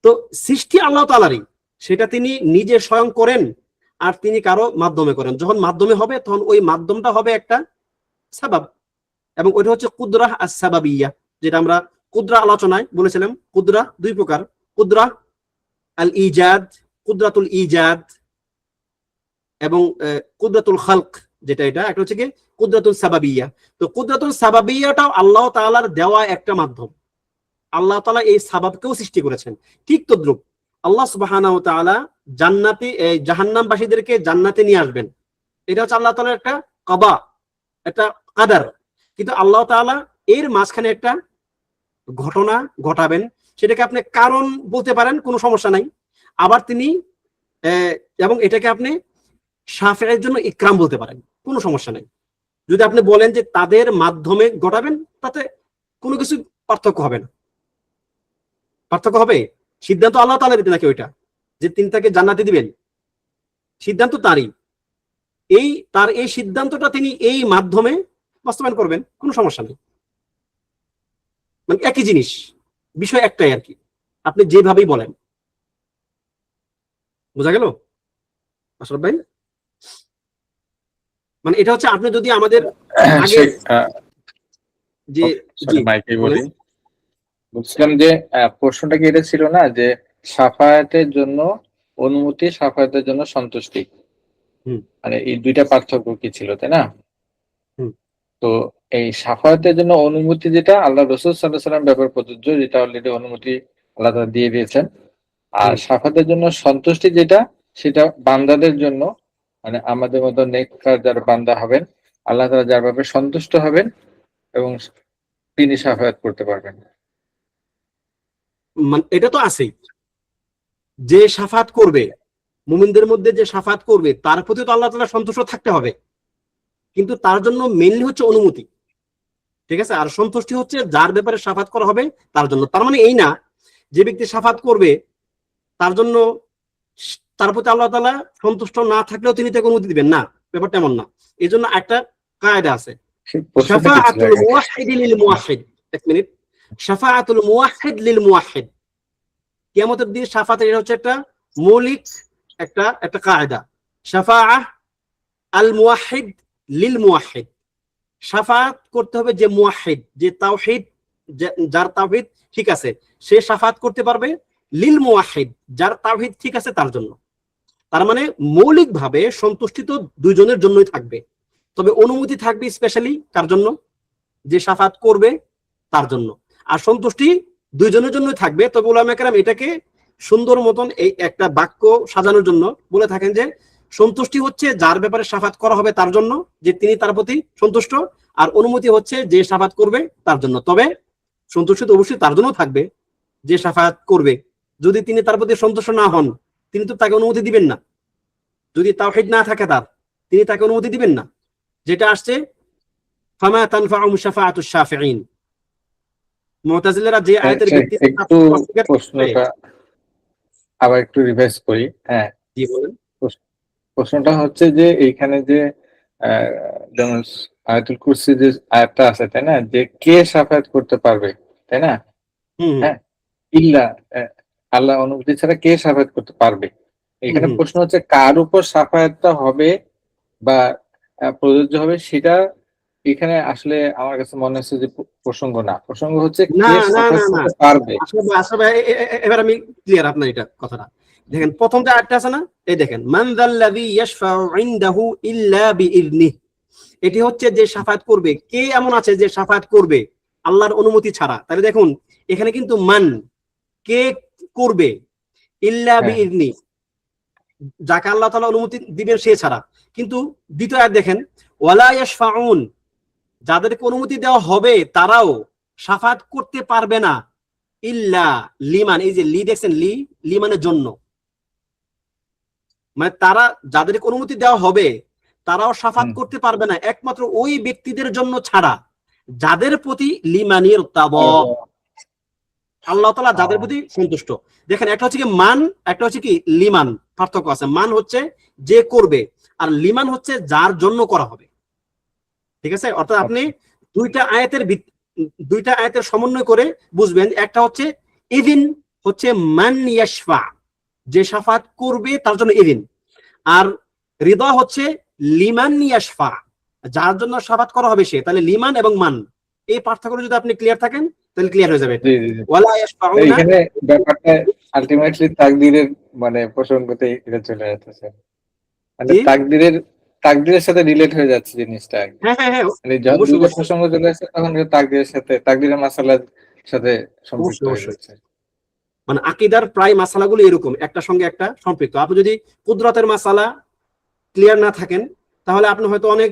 তো সৃষ্টি আল্লাহ তাআলারই, সেটা তিনি নিজে স্বয়ং করেন আর তিনি কারো মাধ্যমে করেন। যখন মাধ্যমে হবে তখন ওই মাধ্যমটা হবে একটা সাবাব, এবং ওইটা হচ্ছে কুদরাহ আস-সাবাবিয়্যাহ, যেটা আমরা কুদরা আলোচনায় বলেছিলাম। কুদরা 2 প্রকার, কুদরা আল ইজাদ, কুদরাতুল ইজাদ, এবং কুদরাতুল খালক, যেটা এটা একটা হচ্ছে কি কুদরাতুল সাবাবিয়্যাহ। তো কুদরাতুল সাবাবিয়্যাটাও আল্লাহ তাআলার দেওয়া একটা মাধ্যম, আল্লাহ তাআলা এই সাবাবকেও সৃষ্টি করেছেন। ঠিক তদ্রুপ আল্লাহ সুবহানাহু ওয়া তাআলা জান্নাতি জাহান্নামবাসীদেরকে জান্নাতে নিয়ে আসবেন, এটা হচ্ছে আল্লাহ তাআলার একটা কদা, একটা কাদার। কিন্তু আল্লাহ তাআলা এর মাঝখানে একটা ঘটনা ঘটাবেন, সেটাকে আপনি কারণ বলতে পারেন, কোনো সমস্যা নাই। আবার তিনি এবং এটাকে আপনি শাফিঈর জন্য ইকরাম বলতে পারেন, কোনো সমস্যা নাই। যদি আপনি বলেন যে তাদের মাধ্যমে ঘটাবেন, তাতে কোনো কিছু পার্থক্য হবে না। পার্থক্য হবে, সিদ্ধান্ত আল্লাহ তাআলার দিতে নাকি ওইটা যে তিনি তাকে জান্নাতে দিবেন, সিদ্ধান্ত তারই। তার এই সিদ্ধান্তটা তিনি এই মাধ্যমে বাস্তবায়ন করবেন, কোনো সমস্যা নেই। মানে একই জিনিস, বিষয় একটাই আর কি, আপনি যেভাবেই বলেন। বোঝা গেল আশরাফ ভাই? মানে এটা হচ্ছে আপনি যদি আমাদের আগে যে মাইকে বলি, বুঝলাম যে প্রশ্নটা কি এটা ছিল না যে শাফায়াতের জন্য অনুমতি, শাফায়াতের জন্য সন্তুষ্টি, মানে এই দুইটা পার্থক্য কি ছিল, তাই না? তো এই শাফায়াতের জন্য অনুমতি যেটা আল্লাহ রাসূল সাল্লাল্লাহু আলাইহি ওয়াসাল্লাম ব্যাপারে প্রযোজ্য, যেটা অলরেডি অনুমতি আল্লাহ তাআলা দিয়ে দিয়েছেন। আর শাফায়াতের জন্য সন্তুষ্টি যেটা, সেটা বান্দাদের জন্য, মানে আমাদের মতো নেককার যারা বান্দা হবেন, আল্লাহ তাআলা যার ব্যাপারে সন্তুষ্ট হবেন এবং তিনি শাফায়াত করতে পারবেন। এটা তো আছেই, যে শাফাত করবে, মুমিনদের মধ্যে যে শাফাত করবে তার প্রতি তো আল্লাহ তাআলা সন্তুষ্ট থাকতে হবে, কিন্তু তার জন্য মেইনলি হচ্ছে অনুমতি, ঠিক আছে? আর সন্তুষ্টি হচ্ছে যার ব্যাপারে শাফাত করা হবে তার জন্য। তার মানে এই না যে ব্যক্তি শাফাত করবে তার জন্য তার প্রতি আল্লাহ তাআলা সন্তুষ্ট না থাকলেও তিনি তাকে অনুমতি দিবেন না, ব্যাপারটা এমন না। এই জন্য একটা কায়দা আছে, শাফাআতুল মুওয়াহহিদ লিল মুওয়াহহিদ। এক মিনিট, শাফাআতুল মুওয়াহহিদ লিল মুওয়াহহিদ, কিয়ামতের দিন শাফাতের এটা হচ্ছে একটা মৌলিক একটা কায়দা। শাফাআহ আল মুওয়াহহিদ লিল মুওয়াহহিদ, শাফাত করতে হবে যে মুওয়াহহিদ, যে তাওহীদ, যার তাওহীদ ঠিক আছে সে শাফাত করতে পারবে, লিল মুওয়াহহিদ যার তাওহীদ ঠিক আছে তার জন্য। তার মানে মৌলিকভাবে সন্তুষ্টি তো দুইজনের জন্যই থাকবে, তবে অনুমতি থাকবে স্পেশালি কার জন্য? যে শাফাত করবে তার জন্য। আর সন্তুষ্টি দুইজনের জন্যই থাকবে। তবে উলামায়ে কেরাম এটাকে সুন্দর মতন এই একটা বাক্য সাজানোর জন্য বলে থাকেন যে সন্তুষ্টি হচ্ছে যার ব্যাপারে শাফাত করা হবে তার জন্য, যে তিনি তার প্রতি সন্তুষ্ট, আর অনুমতি হচ্ছে যে শাফাত করবে তার জন্য। তবে সন্তুষ্টি তো অবশ্যই তার জন্য থাকবে যে শাফাত করবে। যদি তিনি তার প্রতি সন্তুষ্ট না হন, তিনি তো তাকে অনুমতি দিবেন না। যদি তাওহীদ না থাকে তার, তিনি তাকে অনুমতি দিবেন না। যেটা আসছে ফামা তানফাউহুম শাফাআতুশ শাফিঈন, মুতাজিলারা যে আয়াতের ভিত্তিতে প্রশ্নটা আবার একটু রিভাইজ করি। হ্যাঁ, জি বলেন। প্রশ্নটা হচ্ছে যে এইখানে যে যেমন আয়াতুল কুরসি যে আয়াতটা আছে তাই না, যে কে শাফায়াত করতে পারবে তাই না, হুম হ্যাঁ, ইল্লা আল্লাহ অনুমতি ছাড়া কে শাফায়াত করতে পারবে। হুম এখানে হুম। প্রশ্ন হচ্ছে কার উপর শাফায়াতটা হবে বা প্রযোজ্য হবে সেটা এখানে আসলে আমার কাছে মনে হচ্ছে যে প্রসঙ্গ না, প্রসঙ্গ হচ্ছে না কে না না শাফায়াত না, করতে পারবে। আসলে আসলে এবার আমি ক্লিয়ার আপনার এটা কথাটা। দেখেন প্রথম যে আয়াতটা আছে না, এই দেখেন মান যাল্লাযী ইয়াশফাউ ইনদাহু ইল্লা বিইذনিহি, এটি হচ্ছে যে শাফায়াত করবে, কে এমন আছে যে শাফায়াত করবে আল্লাহর অনুমতি ছাড়া। তাহলে দেখুন এখানে কিন্তু মান, কে করবে, ইল্লা হ্যাঁ বিইذনি, যাকে আল্লাহ তাআলা অনুমতি দিবেন সে ছাড়া। কিন্তু দ্বিতীয় আয়াত দেখেন ওয়ালা ইয়াশফাউন, যাদেরকে অনুমতি দেওয়া হবে তারাও শাফাত করতে পারবে না, ইল্লা লিমান, এই যে লি দেখছেন, লি মানে জন্য, মানে তারা যাদেরকে অনুমতি দেওয়া হবে তারাও শাফাত করতে পারবে না একমাত্র ওই ব্যক্তিদের জন্য ছাড়া যাদের প্রতি লিমানির তাব, আল্লাহ তাআলা যাদের প্রতি সন্তুষ্ট। দেখেন একটা হচ্ছে কি মান, একটা হচ্ছে কি লিমান, পার্থক্য আছে। মান হচ্ছে যে করবে, আর লিমান হচ্ছে যার জন্য করা হবে। ঠিক আছে, অর্থাৎ আপনি দুইটা আয়াতের সমন্বয় করে বুঝবেন। একটা হচ্ছে ইদিন হচ্ছে মান ইয়াশফা, যে শাফাত করবে তার জন্য ইদিন, আর রিদা হচ্ছে লিমান ইয়াশফা, যার জন্য শাফাত করা হবে সে। তাহলে লিমান এবং মান, এই পার্থক্য যদি আপনি ক্লিয়ার থাকেন তাহলে ক্লিয়ার হয়ে যাবে এটা। জি জি জি। ওয়ালা ইয়াশফাউনা, এখানে ব্যাপারটা আলটিমেটলি তাকদীরের মানে প্রসঙ্গতে এটা চলে যাচ্ছে, মানে জি তাকদীরের সাথে রিলেট হয়ে যাচ্ছে জিনিসটা। হ্যাঁ হ্যাঁ হ্যাঁ, মানে যখন অবশ্যই দুইটা অবশ্যই প্রসঙ্গ চলে আসছে তখন এটা তাকদীরের সাথে, তাকদীরের মাসালার সাথে সম্পৃক্ত অবশ্যই হয়ে অবশ্যই। যাচ্ছে। মানে আকীদার প্রায় মাসালাগুলো এরকম, একটা সঙ্গে একটা সম্পৃক্ত। আপনি যদি কুদরতের মাসালা ক্লিয়ার না থাকেন তাহলে আপনি হয়তো অনেক,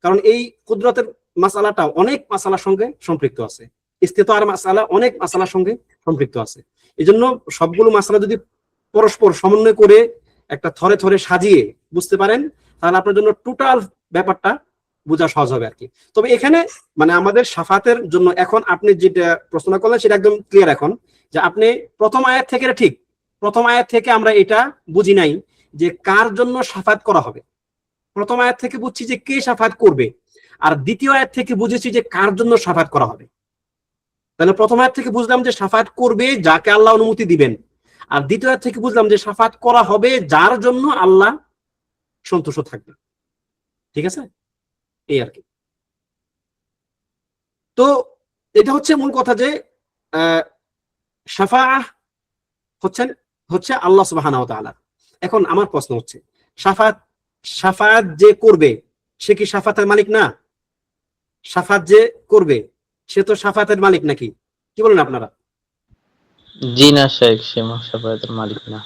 কারণ এই কুদরতের মাসালাটা অনেক মাসালার সঙ্গে সম্পৃক্ত আছে, ইস্তিতার মাসালা অনেক মাসালার সঙ্গে সম্পৃক্ত আছে। এই জন্য সবগুলো মাসালা যদি পরস্পর সমন্বয় করে একটা থরে থরে সাজিয়ে বুঝতে পারেন তাহলে আপনার জন্য টোটাল ব্যাপারটা বোঝা সহজ হবে আর কি। তবে এখানে মানে আমাদের শাফাতের জন্য এখন আপনি যেটা প্রশ্ন করলেন সেটা একদম ক্লিয়ার এখন, যে আপনি প্রথম আয়াত থেকে, এটা ঠিক, প্রথম আয়াত থেকে আমরা এটা বুঝি নাই যে কার জন্য শাফাত করা হবে। প্রথম আয়াত থেকে বুঝছি যে কে শাফাত করবে, আর দ্বিতীয় আয়াত থেকে বুঝেছি যে কার জন্য শাফাত করা হবে। তাহলে প্রথম আয়াত থেকে বুঝলাম যে শাফাত করবে যাকে আল্লাহ অনুমতি দিবেন, আর দ্বিতীয় আয়াত থেকে বুঝলাম যে শাফাত করা হবে যার জন্য আল্লাহ সন্তুষ্ট থাকবে। ঠিক আছে, এই আর কি। তো এটা হচ্ছে মূল কথা যে শাফাআহ হচ্ছে আল্লাহ সুবহানাহু ওয়া তাআলা। এখন আমার প্রশ্ন হচ্ছে শাফাত যে করবে সে কি শাফাতের মালিক না? শাফাত যে করবে সে তো শাফাতের মালিক নাকি? কি বলেন আপনারা? জি না শেখ, সে শাফায়াতের মালিক না।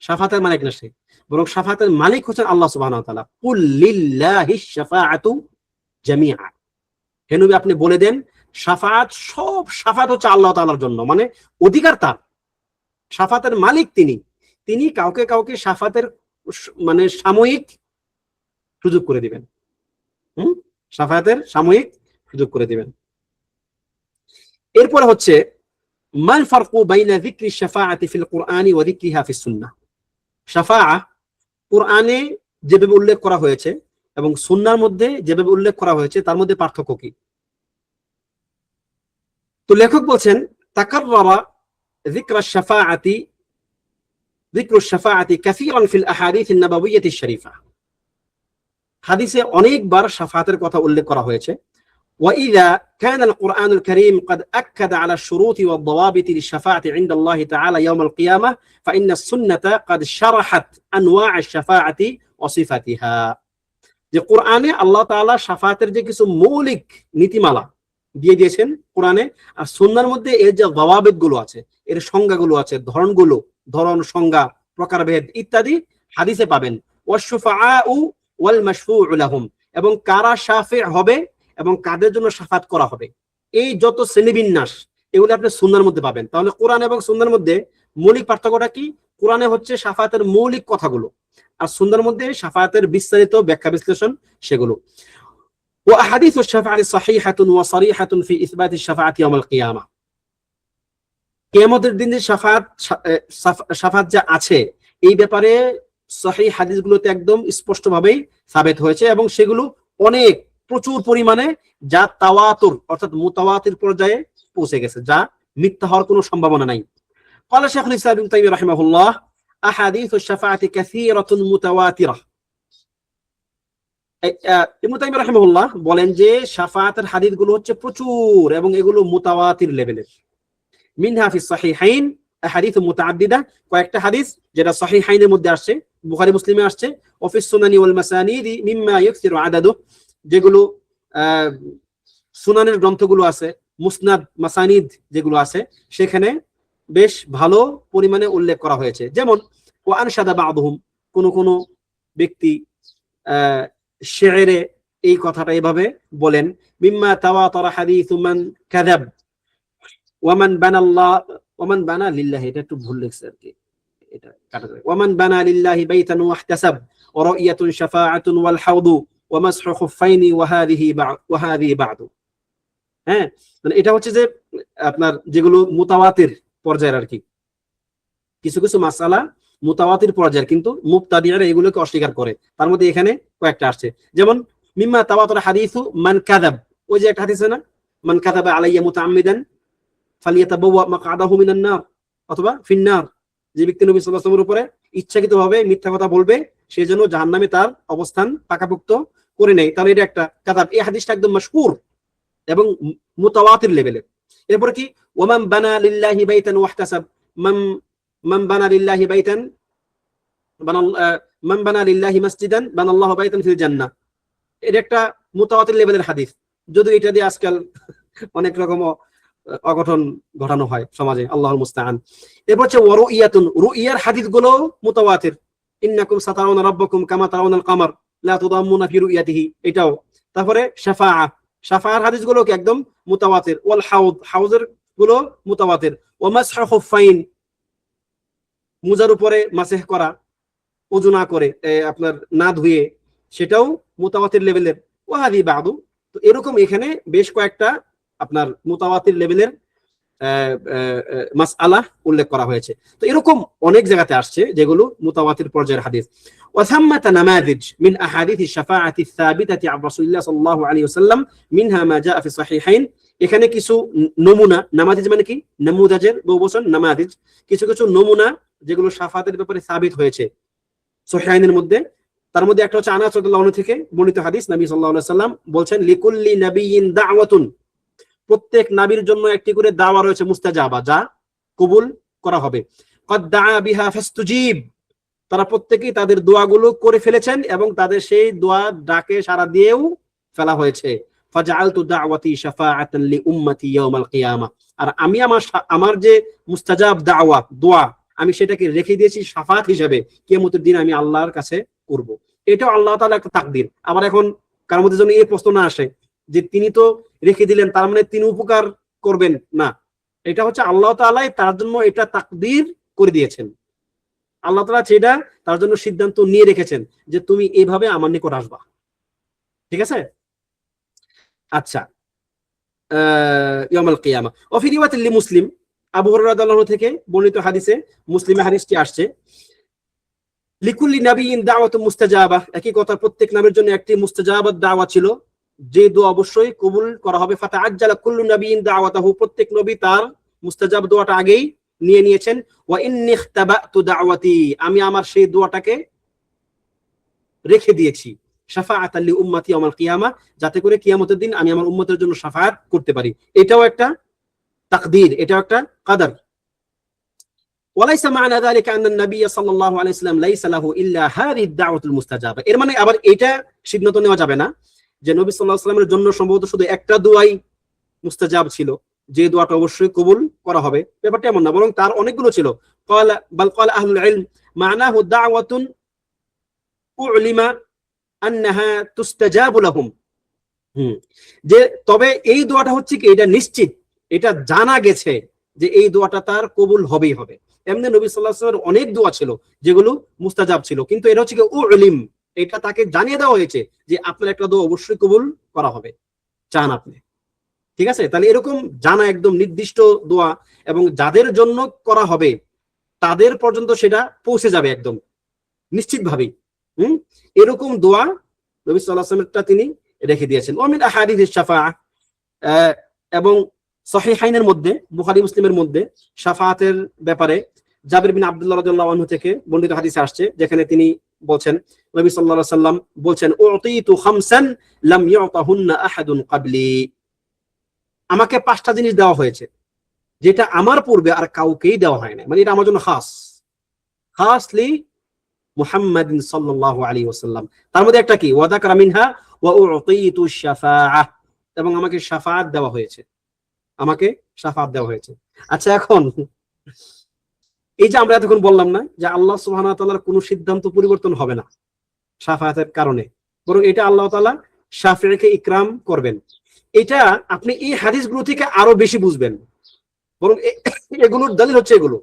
শাফাতের মালিক না সে, বরং শাফাতের মালিক হচ্ছেন আল্লাহ সুবহানাহু ওয়া তাআলা। কুল লিল্লাহিশ শাফাআতু জামিআ, হে নবী আপনি বলে দেন শাফাত, সব শাফাত হচ্ছে আল্লাহ তাআলার জন্য, মানে অধিকার তার, শাফাতের মালিক তিনি কাউকে কাউকে শাফাতের মানে সাময়িক সুযোগ করে দিবেন। শাফাতের সাময়িক সুযোগ করে দিবেন। এরপর হচ্ছে মাল ফারকু বাইনা যিকরি শাফাআতি ফিল কুরআনি ওয়া যিকরিহা ফিস সুন্নাহ। শাফাআহ কুরআনে যেভাবে উল্লেখ করা হয়েছে এবং সুন্নাহর মধ্যে যেভাবে উল্লেখ করা হয়েছে তার মধ্যে পার্থক্য কি? তো লেখক বলছেন তাকাররারা যিকরুশ শাফাআতি কাসীরান ফিল আহাদিস আন-নাবাবিয়্যাতিশ শরীফা। হাদিসে অনেকবার শাফাতের কথা উল্লেখ করা হয়েছে। وإذا كان القرآن الكريم قد أكد على الشروط والضوابط للشفاعة عند الله تعالى يوم القيامة فإن السنة قد شرحت أنواع الشفاعة وصفاتها। যে কোরআনে আল্লাহ তাআলা শাফাতের যে কিছু মৌলিক নীতিমালা দিয়ে দিয়েছেন কোরআনে, আর সুন্নাহর মধ্যে এর যে দাওয়াবিত গুলো আছে, এর সংজ্ঞাগুলো আছে, ধরন সংজ্ঞা প্রকারভেদ ইত্যাদি হাদিসে পাবেন। ওয়াশ-শুফাআউ ওয়াল মাশফুউ লাহুম, এবং কারা শাফি' হবে এবং কাদের জন্য শাফাত করা হবে, এই যত শ্রেণীবিন্যাস এগুলো আপনি সুন্নাহর মধ্যে পাবেন। তাহলে কোরআন এবং সুন্নাহর মধ্যে মৌলিক পার্থক্যটা কি? কোরআনে হচ্ছে শাফাতের মৌলিক কথাগুলো, আর সুন্নাহর মধ্যে শাফাতের বিস্তারিত ব্যাখ্যা বিশ্লেষণ সেগুলো। ওয়া আহাদিসুশ শাফাআতি সাহিহাতুন ওয়া সারিহাতুন ফি ইসবাতিশ শাফাআতি ইয়াউমাল কিয়ামা। কিয়ামতের দিন যে শাফাত যা আছে এই ব্যাপারে সহিহ হাদিসগুলোতে একদম স্পষ্টভাবেই সাবেত হয়েছে, এবং সেগুলো অনেক প্রচুর পরিমাণে, যা তাওয়াতুর অর্থাৎ মুতাওয়াতির পর্যায়ে পৌঁছে গেছে, যা মিথ্যা হওয়ার কোনো সম্ভাবনা নাই। قال شيخ الإسلام ابن تيمية رحمه الله أحاديث الشفاعة كثيرة متواترة। ইবনে তাইমিয়া রাহিমাহুল্লাহ বলেন যে শাফাআতের হাদিসগুলো হচ্ছে প্রচুর এবং এগুলো মুতাওয়াতির লেভেলের। মিনহা ফিস সহিহাইন আহাদিস মুতাআদ্দিদা, কয়েকটা হাদিস যেটা সহিহাইনের মধ্যে আসছে, বুখারী মুসলিমে আসছে, অফিস সুনানি ওয়াল মাসানিদ মিম্মা ইয়াকসিরু আদাদু, যেগুলো সুনানের গ্রন্থগুলো আছে, মুসনাদ মাসানিদ যেগুলো আছে সেখানে বেশ ভালো পরিমাণে উল্লেখ করা হয়েছে। যেমন ওয়া আনশাদা বা'দুহুম, কোন কোন ব্যক্তি শেরে এই কথাটা এভাবে বলেন, মিম্মা তাওয়াতারা হাদিসু মান কাযাব ওয়ামান বানাল্লাহ ওয়ামান বানা লিল্লাহি, এটা একটু ভুল লিখছে আর কি, এটা কাটা যাবে, ওয়ামান বানা লিল্লাহি বাইতান ওয়াহতাসাব ওয়া রা'য়াতুন শাফাআতুন ওয়াল হাউদু ওয়া মাসহু খুফাইনি ওয়া হাযিহি বা'দু। হ্যাঁ, মানে এটা হচ্ছে যে আপনার যেগুলো মুতাওয়াতির পর্যায়ের আর কি, কিছু কিছু মাসআলা মুতাওয়াতির পর্যায়ের, কিন্তু মুবতাদিরা এগুলোকে অস্বীকার করে। তার মধ্যে এখানে কয়েকটা আসছে, যেমন মিম্মা তাওয়াতারা হাদিসু মান কাযাব, ওই যে একটা হাদিস আছে না, মান কাযাবা আলাইয়া মুতাআম্মিদান ফালিয়াতাবাওয়া মাকআদাহু মিনান নার, অথবা ফিন্নার, যে ব্যক্তি নবী সাল্লাল্লাহু আলাইহি ওয়াসাল্লামের উপরে ইচ্ছাকৃতভাবে মিথ্যা কথা বলবে সে যেন জাহান্নামে তার অবস্থান পাকাপোক্ত করে নেয়, তাহলে এটা একটা কাযাব। এই হাদিসটা একদম মাশহুর এবং মুতাওয়াতির লেভেলের। এরপরে কি, ওয়ামান বানা লিল্লাহি বাইতান ওয়াহতাসাব, মান বানা লিল্লাহি বাইতান মান বানা লিল্লাহি মাসজিদান বানাল্লাহু বাইতান ফিল জান্নাহ, এটা একটা মুতাওয়াতির লেভেলের হাদিস, যদিও এটা দিয়ে আজকাল অনেক রকম অঘটন ঘটানো হয় সমাজে, আল্লাহুল মুস্তাআন। এরপর হচ্ছে ওয়ারুইয়াতুন, রুইয়ার হাদিসগুলো মুতাওয়াতির, ইন্নাকুম সাতারাউনা রাব্বাকুম কামা তারাউনাল কামার লা তুদাম্মুনা ফি রুইয়াতিহি, এটাও। তারপরে শাফাআ, শাফাআর হাদিসগুলো কি একদম মুতাওয়াতির। ওয়াল হাউদ, হাউজের গুলো মুতাওয়াতির। ওয়া মাসহু খুফাইন, মুজার উপরে মাসহ করা, ওযু না করে আপনার না ধুয়ে, সেটাও মুতাওয়াতির লেভেলের। ওয়া হাযি বা'দু, তো এরকম এখানে বেশ কয়েকটা আপনার মুতাওয়াতির লেভেলের মাসআলা উল্লেখ করা হয়েছে। তো এরকম অনেক জায়গাতে আসছে যেগুলো মুতাওয়াতির পর্যায়ের হাদিস। ওয়া সাম্মাতা নামাযিজ মিন আহাদিস আশ-শাফাআতি আস-সাবিতাতি আন রাসূলিল্লাহ সাল্লাল্লাহু আলাইহি ওয়াসাল্লাম মিনহা মা জাআ ফি সহিহাইন, এখানে কিছু নমুনা, নামাযিজ মানে কি, নামুদাজের বহুবচন নামাযিজ, কিছু কিছু নমুনা যেগুলো শাফাআতের ব্যাপারে সাবিত হয়েছে সহিহাইনের মধ্যে। তার মধ্যে একটা হচ্ছে আনাস রাদিয়াল্লাহু আনহু থেকে বর্ণিত হাদিস, নবী সাল্লাল্লাহু আলাইহি ওয়াসাল্লাম বলছেন, লিকুল্লি নাবিয়্যিন দাওয়াতুন, প্রত্যেক নবীর জন্য একটি করে দাওয়া রয়েছে মুস্তাজাবা, যা কবুল করা হবে। কদ দাআ বিহা ফাস্তুজিব, তারা প্রত্যেকেই তাদের দোয়াগুলো করে ফেলেছেন এবং তাদের সেই দোয়া ডাকে সাড়া দিয়েও ফেলা হয়েছে। ফাজআলতু দাওয়াতি শাফাআতান লি উম্মতি ইয়াউমাল কিয়ামা, আর আমি আমার যে মুস্তাজাব দাওয়া দোয়া, আমি সেটাকে রেখে দিয়েছি শাফাআত হিসেবে, কিয়ামতের দিন আমি আল্লাহর কাছে করব। এটাও আল্লাহ তাআলা একটা তাকদীর। আবার এখন কার মধ্যে যেন এই প্রশ্ন না আসে যে তিনি তো রেখে দিলেন, তার মানে তিনি উপকার করবেন না, এটা হচ্ছে আল্লাহ তাআলাই তার জন্য এটা তাকদীর করে দিয়েছেন। আল্লাহ তাআলা সেটা তার জন্য সিদ্ধান্ত নিয়ে রেখেছেন যে তুমি এইভাবে আমার নিকট আসবা, ঠিক আছে। আচ্ছা, ইয়াউমুল কিয়ামা। ওয়া ফি রিওয়ায়াতিল মুসলিম, আবু হুরায়রা রাদিয়াল্লাহু আনহু থেকে বর্ণিত হাদিসে, মুসলিমে হাদিসটি আসছে, লিকুল্লি নাবিয়্যিন দাওয়াতুন মুস্তাজাবা, একই কথা, প্রত্যেক নবীর জন্য একটি মুস্তাজাবাত দাওয়া ছিল, যে দোয়া অবশ্যই কবুল করা হবে। ফাতাআজ্জালা কুল্লু নাবিয়্যিন দাওয়াতাহু, প্রত্যেক নবী তার মুস্তাজাব দোয়াটা আগেই নিয়ে নিয়েছেন। ওয়া ইন্নী ইখতাবাতু দাওয়াতি, আমি আমার সেই দোয়াটাকে রেখে দিয়েছি, শাফাআতাল লি উম্মতি ইয়াউমাল কিয়ামা, যাতে করে কিয়ামতের দিন আমি আমার উম্মতের জন্য শাফাআত করতে পারি। এটাও একটা তাকদীর, এটাও একটা কদর। ওয়ালাইসা মা'না যালিকা আন্না নবিয়্য সাল্লাল্লাহু আলাইহি ওয়াসাল্লাম লাইসা লাহু ইল্লা হাযিহি দাওয়াতুল মুস্তাজাবা, এর মানে আবার এটা সিদ্ধান্ত নেওয়া যাবে না যে নবী সাল্লাল্লাহু আলাইহি ওয়াসাল্লামের জন্য সম্ভবত শুধু একটা দোয়াই মুস্তাজাব ছিল, যে দোয়াটা অবশ্যই কবুল করা হবে, ব্যাপারটা এমন না, বরং তার অনেকগুলো ছিল। ক্বালা আহলুল ইলম মা'নাহু দাওয়াতুন উলিমা আন্নাহা তুস্তাজাবু লাহুম, যে তবে এই দোয়াটা হচ্ছে কি, এটা নিশ্চিত, এটা জানা গেছে যে এই দোয়াটা তার কবুল হবেই হবে। এমনি নবী সাল্লাল্লাহু আলাইহি ওয়াসাল্লামের অনেক দোয়া ছিল যেগুলো মুস্তাজাব ছিল, কিন্তু এটা হচ্ছে কি উলিম, এটা তাকে জানিয়ে দেওয়া হয়েছে যে আপনার একটা দোয়া অবশ্যই কবুল করা হবে, চান আপনি, ঠিক আছে। তাহলে এরকম জানা একদম নির্দিষ্ট দোয়া এবং যাদের জন্য করা হবে তাদের পর্যন্ত সেটা পৌঁছে যাবে একদম নিশ্চিতভাবেই। এরকম দোয়া নবী সাল্লাল্লাহু আলাইহি ওয়াসাল্লামটা তিনি রেখে দিয়েছেন। ওয়া মিন আহাদিস শাফাআহ, এবং সহিহাইনের মধ্যে, বুখারী মুসলিমের মধ্যে শাফাআতের ব্যাপারে জাবির বিন আব্দুল্লাহ রাদিয়াল্লাহু আনহু থেকে বর্ণিত হাদিসে আসছে, যেখানে তিনি বলছেন, নবী সাল্লাল্লাহু আলাইহি ওয়াসাল্লাম বলছেন, উতিতু খামসান লাম ইউতাহুন্না আহাদুন ক্বাবলি, আমাকে 5টা জিনিস দেওয়া হয়েছে যেটা আমার পূর্বে আর কাউকেই দেওয়া হয় না, মানে এটা আমার জন্য খাসলি মুহাম্মাদিন সাল্লাল্লাহু আলাইহি ওয়াসাল্লাম। তার মধ্যে একটা কি, ওয়া যাকারা মিনহা ওয়া উতিতু শাফাআহ, এবং আমাকে শাফাআত দেওয়া হয়েছে, আমাকে শাফাআত দেওয়া হয়েছে। আচ্ছা, এখন এই যে আমরা এতক্ষণ বললাম না যে আল্লাহ সুবহানাহু ওয়া তাআলার কোনো সিদ্ধান্ত পরিবর্তন হবে না শাফাআতের কারণে, বরং এটা আল্লাহ তাআলা শাফিঈকে ইকরাম করবেন, এটা আপনি এই হাদিসগুলো থেকে আরো বেশি বুঝবেন। বরং এগুলোর দলিল হচ্ছে এগুলো।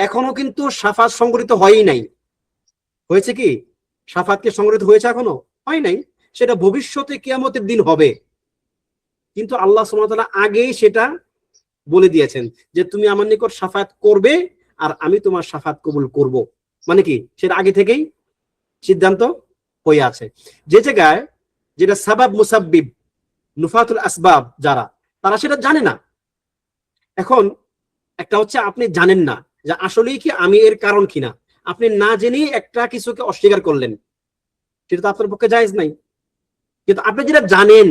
এখনো কিন্তু শাফাআত সংগঠিত হয়ই নাই। হয়েছে কি? শাফাআত কি সংগঠিত হয়েছে? এখনো হয় নাই। সেটা ভবিষ্যতে কিয়ামতের দিন হবে, কিন্তু আল্লাহ সুবহানাহু ওয়া তাআলা আগেই সেটা বলে দিয়েছেন যে তুমি আমার নিকট শাফাআত করবে আর আমি তোমার শাফাআত কবুল করব। মানে কি, সেটা আগে থেকেই সিদ্ধান্ত হয়ে আছে। যে জায়গায় যেটা সাবাব মুসাব্বিব নুফাতুল আসবাব, যারা তারা সেটা জানে না। এখন একটা হচ্ছে আপনি জানেন না যে আসলেই কি আমি এর কারণ কিনা, আপনি না জেনেই একটা কিছুকে অস্বীকার করলেন, সেটা তো আপনার পক্ষে জায়েজ নাই। কিন্তু আপনি যেটা জানেন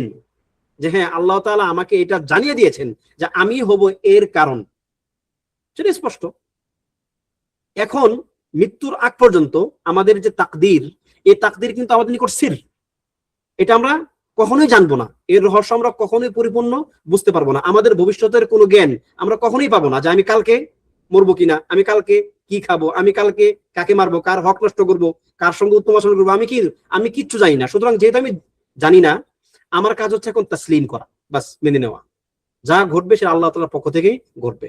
যে হ্যাঁ আল্লাহ তাআলা আমাকে এটা জানিয়ে দিয়েছেন যে আমি হব এর কারণ, সেটা স্পষ্ট। এখন মৃত্যুর আগ পর্যন্ত আমাদের যে তাকদীর, এই তাকদীর কিন্তু আমাদের নিকট সির, এটা আমরা কখনোই জানবো না, এর রহস্য আমরা কখনোই পরিপূর্ণ বুঝতে পারবো না। আমাদের ভবিষ্যতের কোনো জ্ঞান আমরা কখনোই পাবো না যে আমি কালকে মরবো কিনা, আমি কালকে কি খাবো, আমি কালকে কাকে মারবো, কার হক নষ্ট করবো, কার সঙ্গে উত্তম আচরণ করবো, আমি কিচ্ছু জানি না। সুতরাং যেহেতু আমি জানি না, আমার কাজ হচ্ছে এখন তাসলিম করা, বাস মেনে নেওয়া, যা ঘটবে সেটা আল্লাহ তাআলার পক্ষ থেকেই ঘটবে।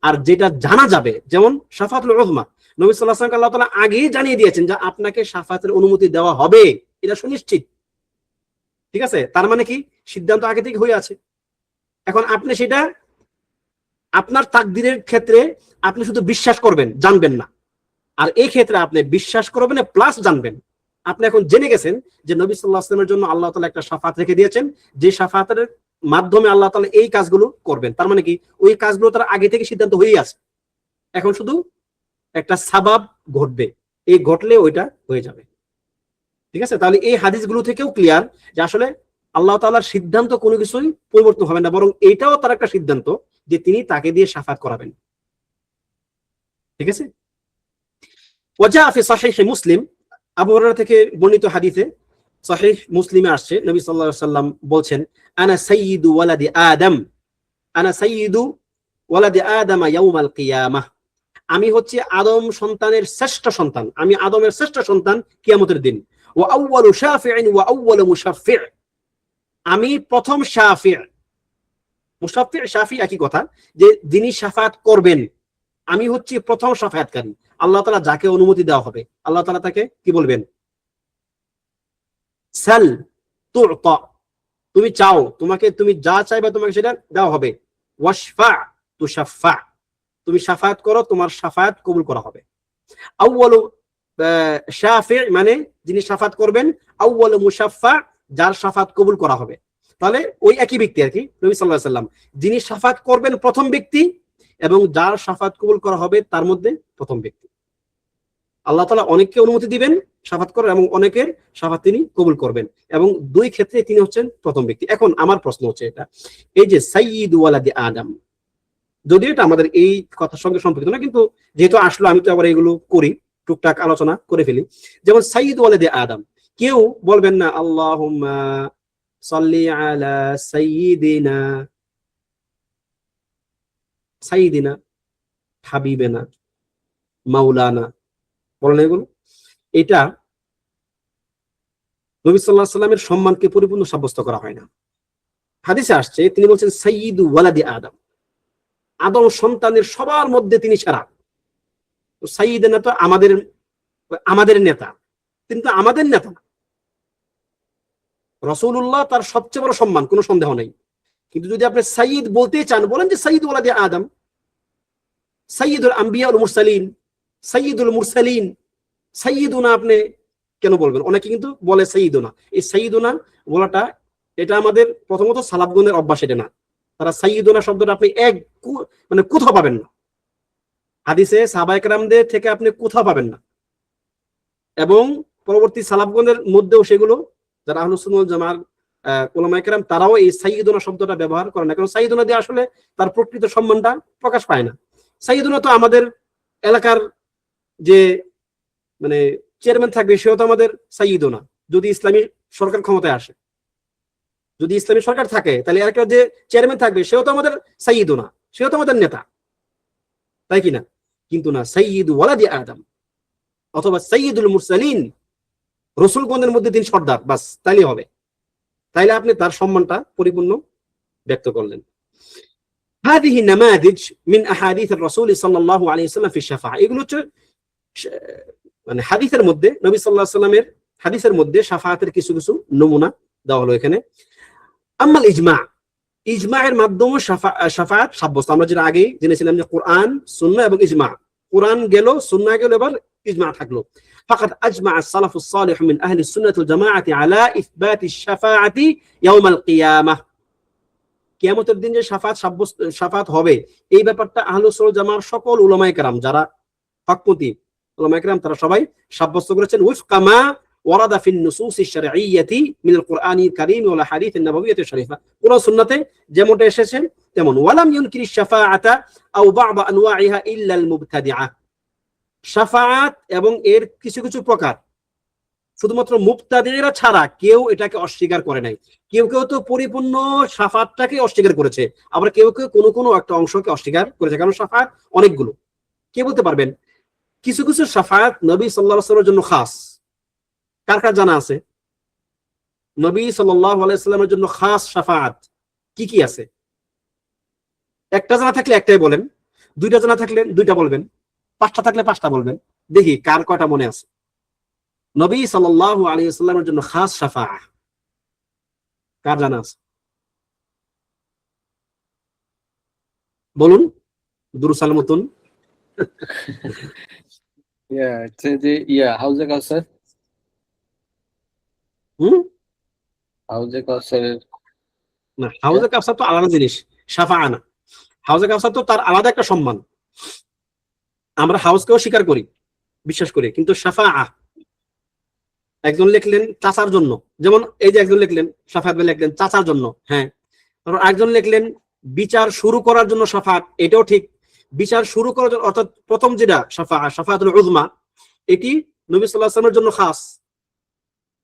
আর যেটা জানা যাবে, যেমন শাফাআতুল উযমা, নবী সাল্লাল্লাহু আলাইহি ওয়াসাল্লাম আল্লাহ তাআলা আগেই জানিয়ে দিয়েছেন যে আপনাকে শাফাআতের অনুমতি দেওয়া হবে, এটা সুনিশ্চিত। ঠিক আছে, তার মানে কি সিদ্ধান্ত আগে থেকে হয়ে আছে। এখন আপনি সেটা আপনার তাকদীরের ক্ষেত্রে আপনি শুধু বিশ্বাস করবেন, জানবেন না। আর এই ক্ষেত্রে আপনি বিশ্বাস করবেন প্লাস জানবেন। আপনি এখন জেনে গেছেন যে নবী সাল্লাল্লাহু আলাইহি ওয়াসাল্লামের জন্য আল্লাহ তাআলা একটা শাফাআত রেখে দিয়েছেন, যে শাফাআতের মাধ্যমে আল্লাহ তাআলা এই কাজগুলো করবেন। তার মানে কি ওই কাজগুলো তার আগে থেকে সিদ্ধান্ত হয়েই আছে, এখন শুধু একটা সাবাব ঘটবে, এই ঘটলে ওইটা হয়ে যাবে। ঠিক আছে, তাহলে এই হাদিসগুলো থেকেও ক্লিয়ার যে আসলে আল্লাহ তাআলার সিদ্ধান্ত কোনো কিছুই পরিবর্তন হবে না, বরং এটাও তার একটা সিদ্ধান্ত যে তিনি তাকে দিয়ে শাফাআত করাবেন। ঠিক আছে, ওয়াজা ফি সাহিহ মুসলিম, আবু হুরায়রা থেকে বর্ণিত হাদিসে সহিহ মুসলিমে আসছে, নবী সাল্লাল্লাহু আলাইহি ওয়াসাল্লাম বলছেন, আনা সাইয়্যিদু ওয়ালাদি আদম, আনা সাইয়্যিদু ওয়ালাদি আদম ইয়াউমাল কিয়ামাহ, আমি হচ্ছে আদম সন্তানের শ্রেষ্ঠ সন্তান, আমি আদমের শ্রেষ্ঠ সন্তান কিয়ামতের দিন। ওয়া আউয়ালু শাফি'ইন ওয়া আউয়ালু মুশাফফি', আমি প্রথম শাফি', মুশাফফি' শাফি একই কথা, যে যিনি শাফাআত করবেন, আমি হচ্ছে প্রথম শাফাআতকারী। আল্লাহ তাআলা যাকে অনুমতি দেওয়া হবে আল্লাহ তাআলা তাকে কি বলবেন, সাল তু'তা, তুমি চাও, তুমি যা চাইবে তোমাকে সেটা দেওয়া হবে। ওয়াশফা তুশাফা, তুমি শাফাআত করো, তোমার শাফাআত কবুল করা হবে। আউয়ালু শাফি' মানে যিনি শাফাআত করবেন, আউয়ালু মুশাফফা যার শাফাআত কবুল করা হবে। তাহলে ওই একই ব্যক্তি আর কি, নবী সাল্লাল্লাহু আলাইহি ওয়াসাল্লাম, যিনি শাফাআত করবেন প্রথম ব্যক্তি এবং যার শাফাআত কবুল করা হবে তার মধ্যে প্রথম ব্যক্তি। আল্লাহ তাআলা অনেককে অনুমতি দিবেন শাফাআত করার এবং অনেকের শাফাআত তিনি কবুল করবেন, এবং দুই ক্ষেত্রে তিনি হচ্ছেন প্রথম ব্যক্তি। এখন আমার প্রশ্ন হচ্ছে এটা, এই যে সাইয়্যিদু ওয়ালাদি আদম, যদিও এটা আমাদের এই কথার সঙ্গে সম্পর্কিত না, কিন্তু যেহেতু আসলো আমি তো আবার এগুলো করি, টুকটাক আলোচনা করে ফেলি। যেমন সাইয়্যিদু ওয়ালাদি আদম, কেউ বলবেন না আল্লাহুম্মা সাল্লি আলা সাইয়্যিদিনা, সাইয়্যিদিনা, হাবিবেনা, মাওলানা, বলেন এগুলো। এটা নবী সাল্লাল্লাহু আলাইহি ওয়াসাল্লামের সম্মানকে পরিপূর্ণ সাব্যস্ত করা হয় না। হাদিসে আসছে, তিনি বলছেন সাইয়্যিদু ওয়ালাদি আদম, আদম সন্তানের সবার মধ্যে তিনি সেরা। তো সাইয়্যিদিনা তো আমাদের নেতা, কিন্তু আমাদের নেতা রাসূলুল্লাহ তার সবচেয়ে বড় সম্মান, কোনো সন্দেহ নেই। কিন্তু যদি আপনি সাইয়্যিদ বলতে চান, বলেন যে সাইয়্যিদ ওয়ালাদি আদম, সাইয়্যিদুল আম্বিয়া ওয়াল মুরসালিন, সাইয়্যিদুল মুরসালিন, সাইয়্যিদুনা আপনি কেন বলবেন? অনেকে কিন্তু বলে সাইয়্যিদুনা। এই সাইয়্যিদুনা বলাটা এটা আমাদের প্রথমত সালাফগণের অভ্যাস, এটা না। তারা সাইয়্যিদুনা শব্দটা আপনি মানে কোথাও পাবেন না, হাদিসে সাহাবায়ে কেরামদের থেকে আপনি কোথাও পাবেন না, এবং পরবর্তী সালাফগণের মধ্যেও সেগুলো যারা আহলুস সুন্নাহ ওয়াল জামাআর উলামায়ে কেরাম তারাও এই সাইয়্যিদুনা শব্দটা ব্যবহার করে না, কারণ সাইয়্যিদুনা দিয়ে আসলে তার প্রকৃত সম্মানটা প্রকাশ পায় না। সাইয়্যিদুনা তো আমাদের এলাকার যে মানে চেয়ারম্যান থাকবে সেও তো আমাদের সাইয়্যিদুনা, যদি ইসলামী সরকার ক্ষমতায় আসে, যদি ইসলামী সরকার থাকে তাহলে এলাকার যে চেয়ারম্যান থাকবে সেও তো আমাদের সাইয়্যিদুনা, সেও তো আমাদের নেতা, তাই কিনা? কিন্তু না, সাইয়্যিদু ওয়ালাদি আদম অথবা সাইয়্যিদুল মুরসালিন, রাসূলগণের মধ্যে তিনি সর্দার, বাস তাইলে হবে, তাইলে আপনি তার সম্মানটা পরিপূর্ণ ব্যক্ত করলেন। هذه نماذج من احاديث الرسول صلى الله عليه وسلم في الشفاعه, এগুলো হচ্ছে মানে হাদিসের মধ্যে নবী সাল্লাল্লাহু আলাইহি ওয়াসাল্লামের হাদিসের মধ্যে শাফাআতের কিছু কিছু নমুনা দেওয়া হলো এখানে। আম্মাল ইজমা, ইজমা'ের মাধ্যমে শাফাআত সাব্যস্ত, আমরা যেটা আগেই জেনেছিলাম যে কোরআন, সুন্নাহ এবং ইজমা, কোরআন গেল, সুন্নাহ গেল, এবার ইজমা থাকলো। ফাকাদ আজমা আস-সালাফুস সালিহ মিন আহলি সুন্নাহ ওয়াল জামাআতি আলা ইসবাতি আশ-শাফাআতি ইয়াউমাল কিয়ামাহ, কিয়ামতের দিন যে শাফাআত হবে এই ব্যাপারটা আহলুস সুন্নাহ ওয়াল জামাআর সকল উলামায়ে কেরাম যারা হকপন্থী উলামায়ে কেরাম তারা সবাই সাব্যস্ত করেছেন ওয়াফকা মা ওয়ারাদা ফিন নুসুস আশ-শারঈয়্যাতি মিনাল কুরআনিল কারীম ওয়াল হাদিসিন নাবাবিয়্যাতিশ শরীফা, কোরআন সুন্নাতে যেমনটা এসেছে তেমন। ওয়ালাম ইউনকিরিশ শাফাআতা আও বা'দ আনওয়া'iহা ইল্লা আল মুবতাদিআ, শাফাআত এবং এর কিছু কিছু প্রকার শুধুমাত্র মুবতাদিরা ছাড়া কেউ এটাকে অস্বীকার করে নাই। কেউ কেউ তো পরিপূর্ণ শাফাআতটাকে অস্বীকার করেছে, আবার কেউ কেউ কোনো কোনো একটা অংশকে অস্বীকার করেছে, কারণ শাফাআত অনেকগুলো। কে বলতে পারবেন কিছু কিছু শাফাআত নবী সাল্লাল্লাহু আলাইহি ওয়াসাল্লামের জন্য খাস? কার কার জানা আছে নবী সাল্লাল্লাহু আলাইহি ওয়াসাল্লামের জন্য খাস শাফাআত কি কি আছে? একটা জানা থাকলে একটাই বলেন, দুইটা জানা থাকলে দুইটা বলবেন, পাঁচটা থাকলে পাঁচটা বলবেন, দেখি কার কয়টা মনে আছে। নবী সাল্লাল্লাহু আলাইহি ওয়াসাল্লামের জন্য খাস শাফাআহ কার জানা আছে? বলুন দুরুসাল মতন। হাউজে কাউসার, হাউজে কাউসারের না, হাউজে কাউসার তো আলাদা জিনিস, শাফাআহ না। হাউজে কাউসার তো তার আলাদা একটা সম্মান, আমরা হাউজকেও স্বীকার করি, বিশ্বাস করি, কিন্তু শাফাআহ একজন লিখলেন চাচার জন্য, যেমন এই যে একজন লিখলেন শাফাআত লিখলেন চাচার জন্য, হ্যাঁ, একজন লিখলেন বিচার শুরু করার জন্য শাফাআত, এটাও ঠিক। বিচার শুরু করার জন্য অর্থাৎ প্রথম যেটা শাফাআতুল উযমা, এটি নবী সাল্লাল্লাহু আলাইহি ওয়াসাল্লামের জন্য খাস,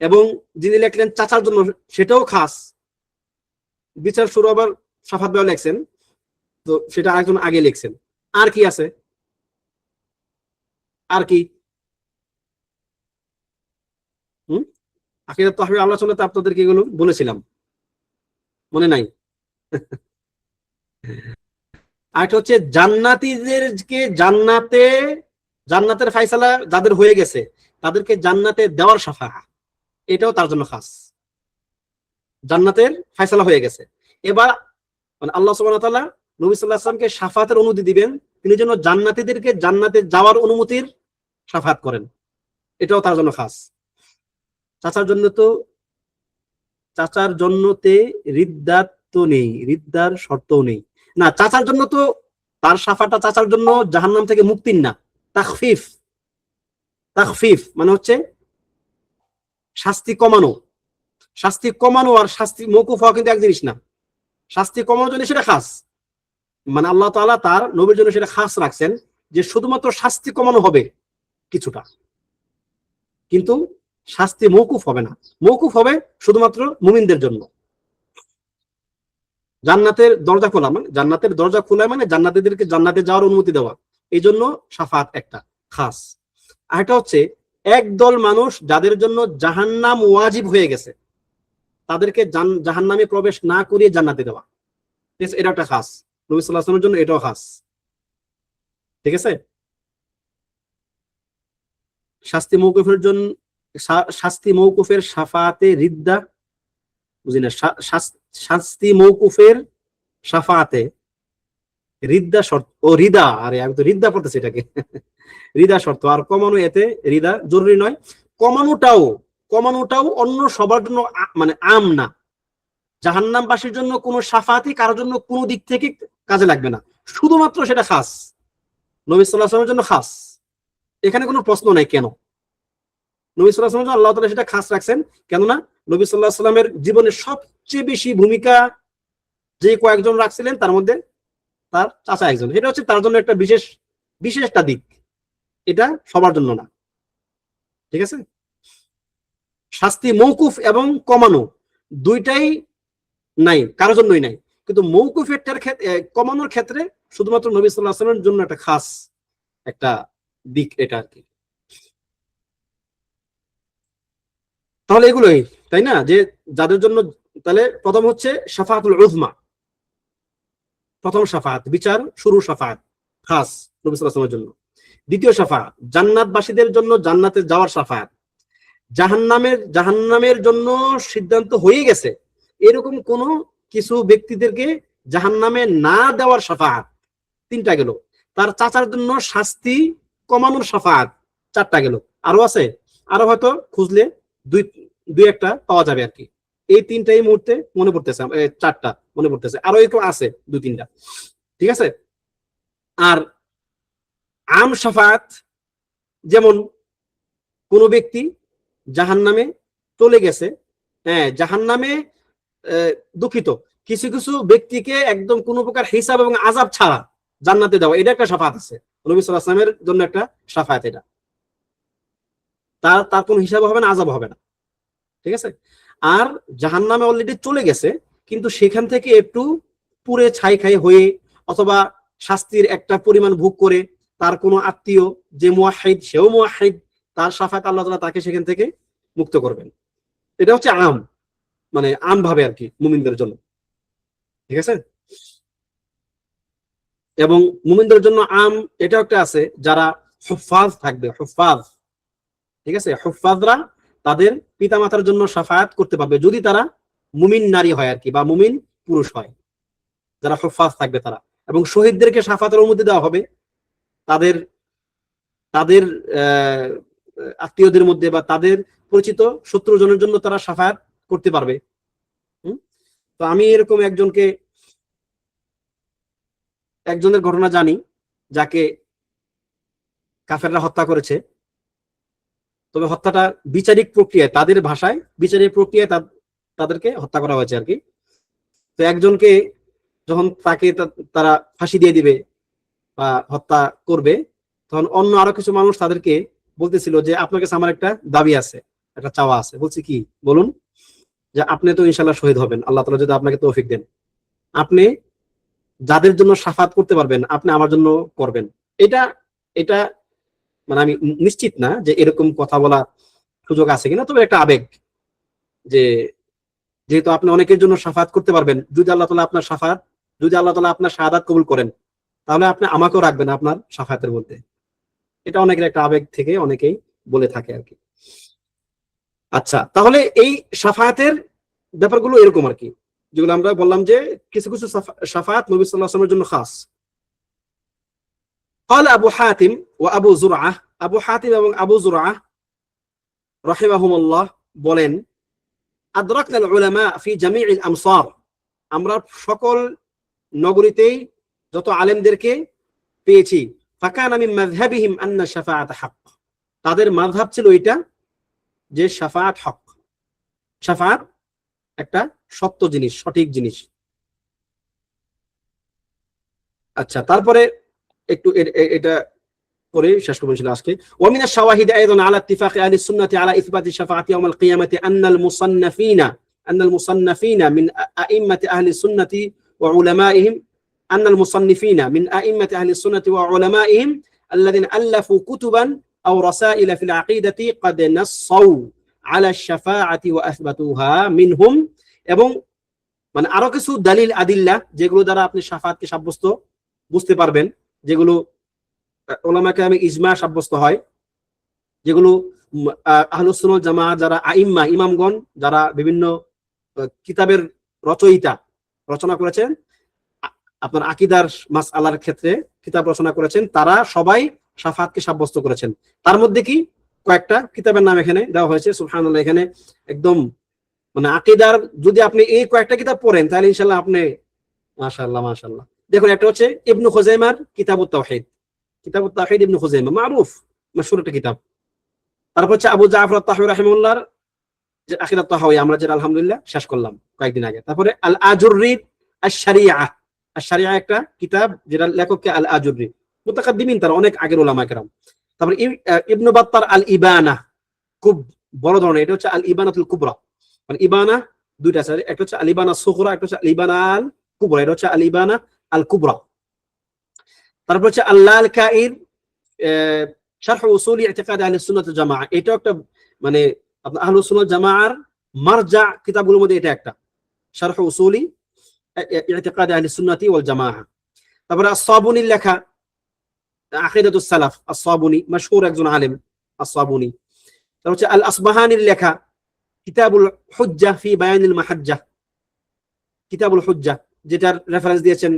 এবং যিনি লিখলেন চাচার জন্য সেটাও খাস। বিচার শুরু আবার শাফাআত বেও লিখছেন, তো সেটা আরেকজন আগে লিখছেন। আর কি আছে? আর কি আখিরাত তাহবির আলোচনাতে আপনাদেরকে এগুলো বলেছিলাম, মনে নাই? আরেকটা হচ্ছে জান্নাতীদেরকে জান্নাতের ফায়সালা যাদের হয়ে গেছে তাদেরকে জান্নাতে দেওয়ার শাফাআহ, এটাও তার জন্য খাস। জান্নাতের ফায়সালা হয়ে গেছে, এবার মানে আল্লাহ সুবহানাহু ওয়া তাআলা নবী সাল্লাল্লাহু আলাইহি ওয়াসাল্লামকে শাফাআতের অনুমতি দিবেন, তিনি যেন জান্নাতীদেরকে জান্নাতে যাওয়ার অনুমতির শাফাআত করেন, এটাও তার জন্য খাস। চাচার জন্যতে রিদ্দাত তো নেই, রিদ্দার শর্তও নেই না। চাচার জন্য তো তার শাফাটা চাচার জন্য জাহান্নাম থেকে মুক্তির না, তাখফিফ। তাখফিফ মানে হচ্ছে শাস্তি কমানো। শাস্তি কমানো আর শাস্তি মওকুফ হওয়া কিন্তু এক জিনিস না। শাস্তি কমানোর জন্য সেটা খাস, মানে আল্লাহ তাআলা তার নবীর জন্য সেটা খাস রাখছেন যে শুধুমাত্র শাস্তি কমানো হবে কিছুটা, কিন্তু শাস্তি মওকুফ হবে না। মওকুফ হবে শুধুমাত্র মুমিনদের জন্য। জান্নাতের দরজা খোলা মানে জান্নাতীদেরকে জান্নাতে যাওয়ার অনুমতি দেওয়া, এই জন্য শাফাআত একটা খাস। আরেকটা হচ্ছে একদল মানুষ যাদের জন্য জাহান্নাম ওয়াজিব হয়ে গেছে তাদেরকে জাহান্নামে প্রবেশ না করিয়ে জান্নাতে দেওয়া, এটা একটা খাস। নবী সাল্লাল্লাহু আলাইহি ওয়াসাল্লামের জন্য এটাও খাস, ঠিক আছে? শাস্তি মওকুফের শাফাআতে রিদ্দা বুঝি না, শাস্তি মওকুফের শাফাআতে রিদ্দা শর্ত, ও রিদা, আরে আমি তো রিদ্দা পড়তেছি এটাকে রিদা শর্ত। আর কমানো এতে রিদা জরুরি নয়। কমানোটাও অন্য সবার জন্য মানে আম না। জাহান্নামবাসীর জন্য কোনো শাফাতি কারোর জন্য কোনো দিক থেকে কাজে লাগবে না, শুধুমাত্র সেটা খাস নবী সাল্লাল্লাহু আলাইহি ওয়াসাল্লামের জন্য খাস। এখানে কোনো প্রশ্ন নাই কেন নবী সাল্লাল্লাহু আলাইহি ওয়াসাল্লাম, আল্লাহ তাআলা সেটা খাস রাখছেন। কেননা নবী সাল্লাল্লাহু আলাইহি ওয়াসাল্লামের জীবনের সবচেয়ে বেশি ভূমিকা যে কয়েকজন রাখছিলেন তার মধ্যে তার চাচা একজন। এটা হচ্ছে তার জন্য একটা বিশেষটা দিক, এটা সবার জন্য না। ঠিক আছে, শাস্তি মৌকুফ এবং কমানো দুইটাই নাই, কারোর জন্যই নাই। কিন্তু মৌকুফের কমানোর ক্ষেত্রে শুধুমাত্র নবী সাল্লাল্লাহু আলাইহি ওয়াসাল্লামের জন্য একটা খাস একটা দিক এটা আর কি। তাহলে এগুলোই, তাই না, যে যাদের জন্য, তাহলে প্রথম হচ্ছে শাফাআতুল উযমা, প্রথম শাফাআত, বিচার শুরু শাফাআত খাস নবী সাল্লাল্লাহু আলাইহি ওয়াসাল্লামের জন্য। দ্বিতীয় শাফাআত জান্নাতবাসীদের জন্য জান্নাতে যাওয়ার শাফাআত। জাহান্নামের জন্য সিদ্ধান্ত হয়ে গেছে এরকম কোন কিছু ব্যক্তিদেরকে জাহান্নামে না দেওয়ার শাফাআত, তিনটা গেল। তার চাচার জন্য শাস্তি কমানোর শাফাআত, চারটা গেল। আরো আছে, আরো হয়তো খুঁজলে দুই একটা পাওয়া যাবে আর কি। এই তিনটাই মুহূর্তে মনে পড়তেছে, চারটা মনে পড়তেছে, আরো এরকম আছে দুই তিনটা। ঠিক আছে। আর আম শাফাআত, যেমন কোন ব্যক্তি জাহান্নামে চলে গেছে, হ্যাঁ জাহান্নামে, দুঃখিত, কিছু কিছু ব্যক্তিকে একদম কোনো প্রকার হিসাব এবং আযাব ছাড়া জান্নাতে দেওয়া, এটা একটা শাফাআত আছে নবী সাল্লাল্লাহু আলাইহি ওয়াসাল্লামের জন্য, একটা শাফাআত। এটা তার কোনো হিসাব হবে না, আযাব হবে না। ঠিক আছে। আর জাহান্নামে অলরেডি চলে গেছে, কিন্তু সেখান থেকে একটু পুড়ে ছাই খাই হয়ে অথবা শাস্তির একটা পরিমাণ ভোগ করে তার কোনো আত্মীয় যে মুওয়াহহিদ, সেও মুওয়াহহিদ, তার শাফাআত আল্লাহ তাআলা তাকে সেখান থেকে মুক্ত করবেন। এটা হচ্ছে আম, মানে আম ভাবে আর কি মুমিনদের জন্য। ঠিক আছে। এবং মুমিনদের জন্য আম এটা একটা আছে, যারা হুফাজ থাকবে, হুফাজ। ঠিক আছে, হুফাজরা তাদের পিতামাতার জন্য শাফাআত করতে পারবে যদি তারা মুমিন নারী হয় আর কি, বা মুমিন পুরুষ হয়, যারা হুফাজ থাকবে তারা। এবং শহীদদেরকে শাফাআতের অনুমতি দেওয়া হবে তাদের তাদের আত্মীয়দের মধ্যে বা তাদের পরিচিত 70 জনের জন্য তারা শাফাআত করতে পারবে। তো আমি এরকম একজনের ঘটনা জানি, যাকে কাফেররা হত্যা করেছে। তবে হত্যাটা বিচারিক প্রক্রিয়ায়, তাদের ভাষায় বিচারিক প্রক্রিয়ায় তাদেরকে হত্যা করা হয়েছে আর কি। তো একজনকে যখন তাকে তারা ফাঁসি দিয়ে দিবে বা হত্যা করবে, তখন অন্য আরো কিছু মানুষ তাদেরকে বলতেছিল যে আপনার কাছে আমার একটা দাবি আছে, একটা চাওয়া আছে। বলছি কি, বলুন। যে আপনি তো ইনশাল্লাহ শহীদ হবেন, আল্লাহ তাআলা যদি আপনাকে তৌফিক দেন, আপনি যাদের জন্য শাফাআত করতে পারবেন আপনি আমার জন্য করবেন। এটা মানে আমি নিশ্চিত না যে এরকম কথা বলা সুযোগ আছে কিনা, তবে একটা আবেগ যে যেহেতু আপনি অনেকের জন্য শাফাআত করতে পারবেন, যদি আল্লাহ তাআলা আপনার শাহাদাত কবুল করেন, তাহলে আপনি আমাকেও রাখবেন আপনার শাফাআতের মধ্যে। এটা অনেকের একটা আবেগ থেকে অনেকেই বলে থাকে আর কি। আচ্ছা, তাহলে এই শাফাআতের ব্যাপারগুলো এরকম আর কি, যেগুলো আমরা বললাম যে কিছু কিছু শাফাআত নবী সাল্লাল্লাহু আলাইহি ওয়াসাল্লামের জন্য খাস। قال أبو حاتم وأبو زرعة, আবু হাতিম এবং আবু জুরআহ রাহিমাহুমুল্লাহ বলেন, আদরাকনা আল উলামা ফি জামিউল আমসার, আমরা সকল নগরীতেই যত আলেমদেরকে পেয়েছি। ফাকানা মিন মাযহাবিহিম আন্না শাফাআত হক, তাদের মাযহাব ছিল এটা যে শাফাআত হক, শাফাআত একটা সত্য জিনিস, সঠিক জিনিস। আচ্ছা, তারপরে একটু এটা পরে শেষ করব ইনশাআল্লাহ আজকে। ওয়া মিনাশ শাওয়াহিদ আইদান আলা ইত্তিফাক আহলি সুন্নাতি আলা ইসবাতি শাফাআতি ইয়াউম আল কিয়ামাতি আন্নাল মুসান্নাফিনা মিন আইম্মাতি আহলি সুন্নাতি ওয়া উলামাইহিম আন্নাল মুসান্নিফিনা মিন আইম্মাতি আহলি সুন্নাতি ওয়া উলামাইহিম আল্লাযিনা আল্লাফু কুতুবান আও রাসাইল ফিল আকিদাতি ক্বাদ নাসাউ আলা শাফাআতি ওয়া আথবাতুহা মিনহুম, এবং মানে আরো কিছু দলিল আদিল্লাহ যেগুলো দ্বারা আপনি শাফাআতকে সাব্যস্ত বুঝতে পারবেন, যেগুলো উলামা কেরামে ইজমা সাব্যস্ত হয়, যেগুলো আহলুস সুন্নাহ ওয়াল জামাআহ যারা আইম্মা, ইমামগণ যারা বিভিন্ন কিতাবের রচয়িতা রচনা করেছেন, আপনার আকীদার মাসআলার ক্ষেত্রে কিতাব রচনা করেছেন, তারা সবাই শাফাআতকে সাব্যস্ত করেছেন। তার মধ্যে কি কয়েকটা কিতাবের নাম এখানে দেওয়া হয়েছে। সুবহানাল্লাহ, এখানে একদম মানে আকীদার যদি আপনি এই কয়েকটা কিতাব পড়েন তাহলে ইনশাআল্লাহ আপনি মাশাআল্লাহ মাশাআল্লাহ। দেখুন, একটা হচ্ছে ইবনু খুজাইমার কিতাবুত তাওহীদ, কিতাবুত তাওহীদ ইবনু খুজাইমা মারুফ মাশহুর একটা কিতাব। তারপর হচ্ছে আবু জাফর আত-তাহাউই রাহিমাহুল্লাহর যে আকিদাত তাহাউই, আমরা যেটা আলহামদুলিল্লাহ শেষ করলাম কয়েকদিন আগে। তারপরে আল আজুররি আশ-শারিআ, আশ-শারিআ একটা কিতাব যেটা লেখক আল আজুররি, মুতাকাদ্দিমিন, তার অনেক আগের উলামা কেরাম। তারপরে ইবনু বাত্তার আল ইবানা, খুব বড় ধরনের, এটা হচ্ছে আল ইবানাতুল কুবরা, মানে ইবানা দুইটা আছে, একটা হচ্ছে আল ইবানা সুগরা, একটা হচ্ছে আল ইবানা আল কুবরা, এটা হচ্ছে আল ইবানা আল কুবরা। তারপর হচ্ছে আল্লাহ আল কাইর শারহ উসুলি ইতিকাদ আহলে সুন্নাত ওয়াল জামাআহ, এটা একটা মানে আপনার আহলুস সুন্নাহ ওয়াল জামাআর মারজা কিতাবগুলোর মধ্যে এটা একটা, শারহ উসুলি ইতিকাদ আহলে সুন্নাতি ওয়াল জামাআহ। তারপরে আস-সাবুনির লেখা আকিদাতুস সালাফ, আস-সাবুনি মাশহুর একজন আলেম আস-সাবুনি। তারপর হচ্ছে আল আসবাহানির লেখা কিতাবুল হুজ্জাহ ফি বায়ানিল মাহাজ্জাহ, কিতাবুল হুজ্জাহ, যেটার রেফারেন্স দিয়েছেন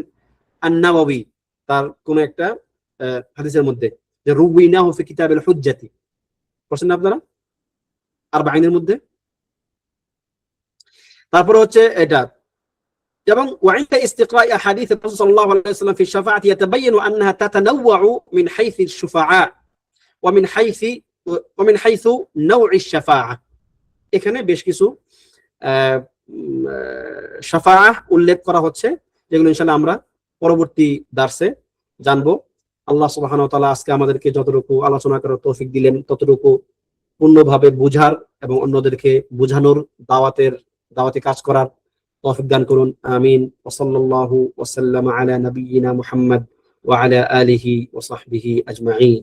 আন-নাওয়াবী তার কোন একটা হাদিসের মধ্যে, যে রুবিনাহু ফি কিতাবিল হুজ্জাতি, পড়ছেন না আপনারা আরবাঈনের মধ্যে। তারপর হচ্ছে এটা, এবং ওয়াইন্দ ইস্তিকরাই আহাদিস রাসূল সাল্লাল্লাহু আলাইহি ওয়াসাল্লাম ফি শাফাআতি ইয়াতাবায়ানু আন্নাহা তাতানাওয়াউ মিন হাইসিল শুফাআ ওয়া মিন হাইসু নাওঈ শাফাআ। এখানে বেশ কিছু শাফাআ উল্লেখ করা হচ্ছে, যেগুলো ইনশাআল্লাহ আমরা পরবর্তী দার্সে জানবো। আল্লাহ সুবহানাহু ওয়া তাআলা আজকে আমাদেরকে যতটুকু আলোচনা করার তৌফিক দিলেন, ততটুকু পূর্ণভাবে বুঝার এবং অন্যদেরকে বুঝানোর দাওয়াতে কাজ করার তৌফিক দান করুন। আমিন। ওয়া সাল্লাল্লাহু ওয়া সাল্লামা আলা নাবিয়িনা মুহাম্মদ ওয়া আলা আলিহি ওয়া সাহবিহি আজমাইন।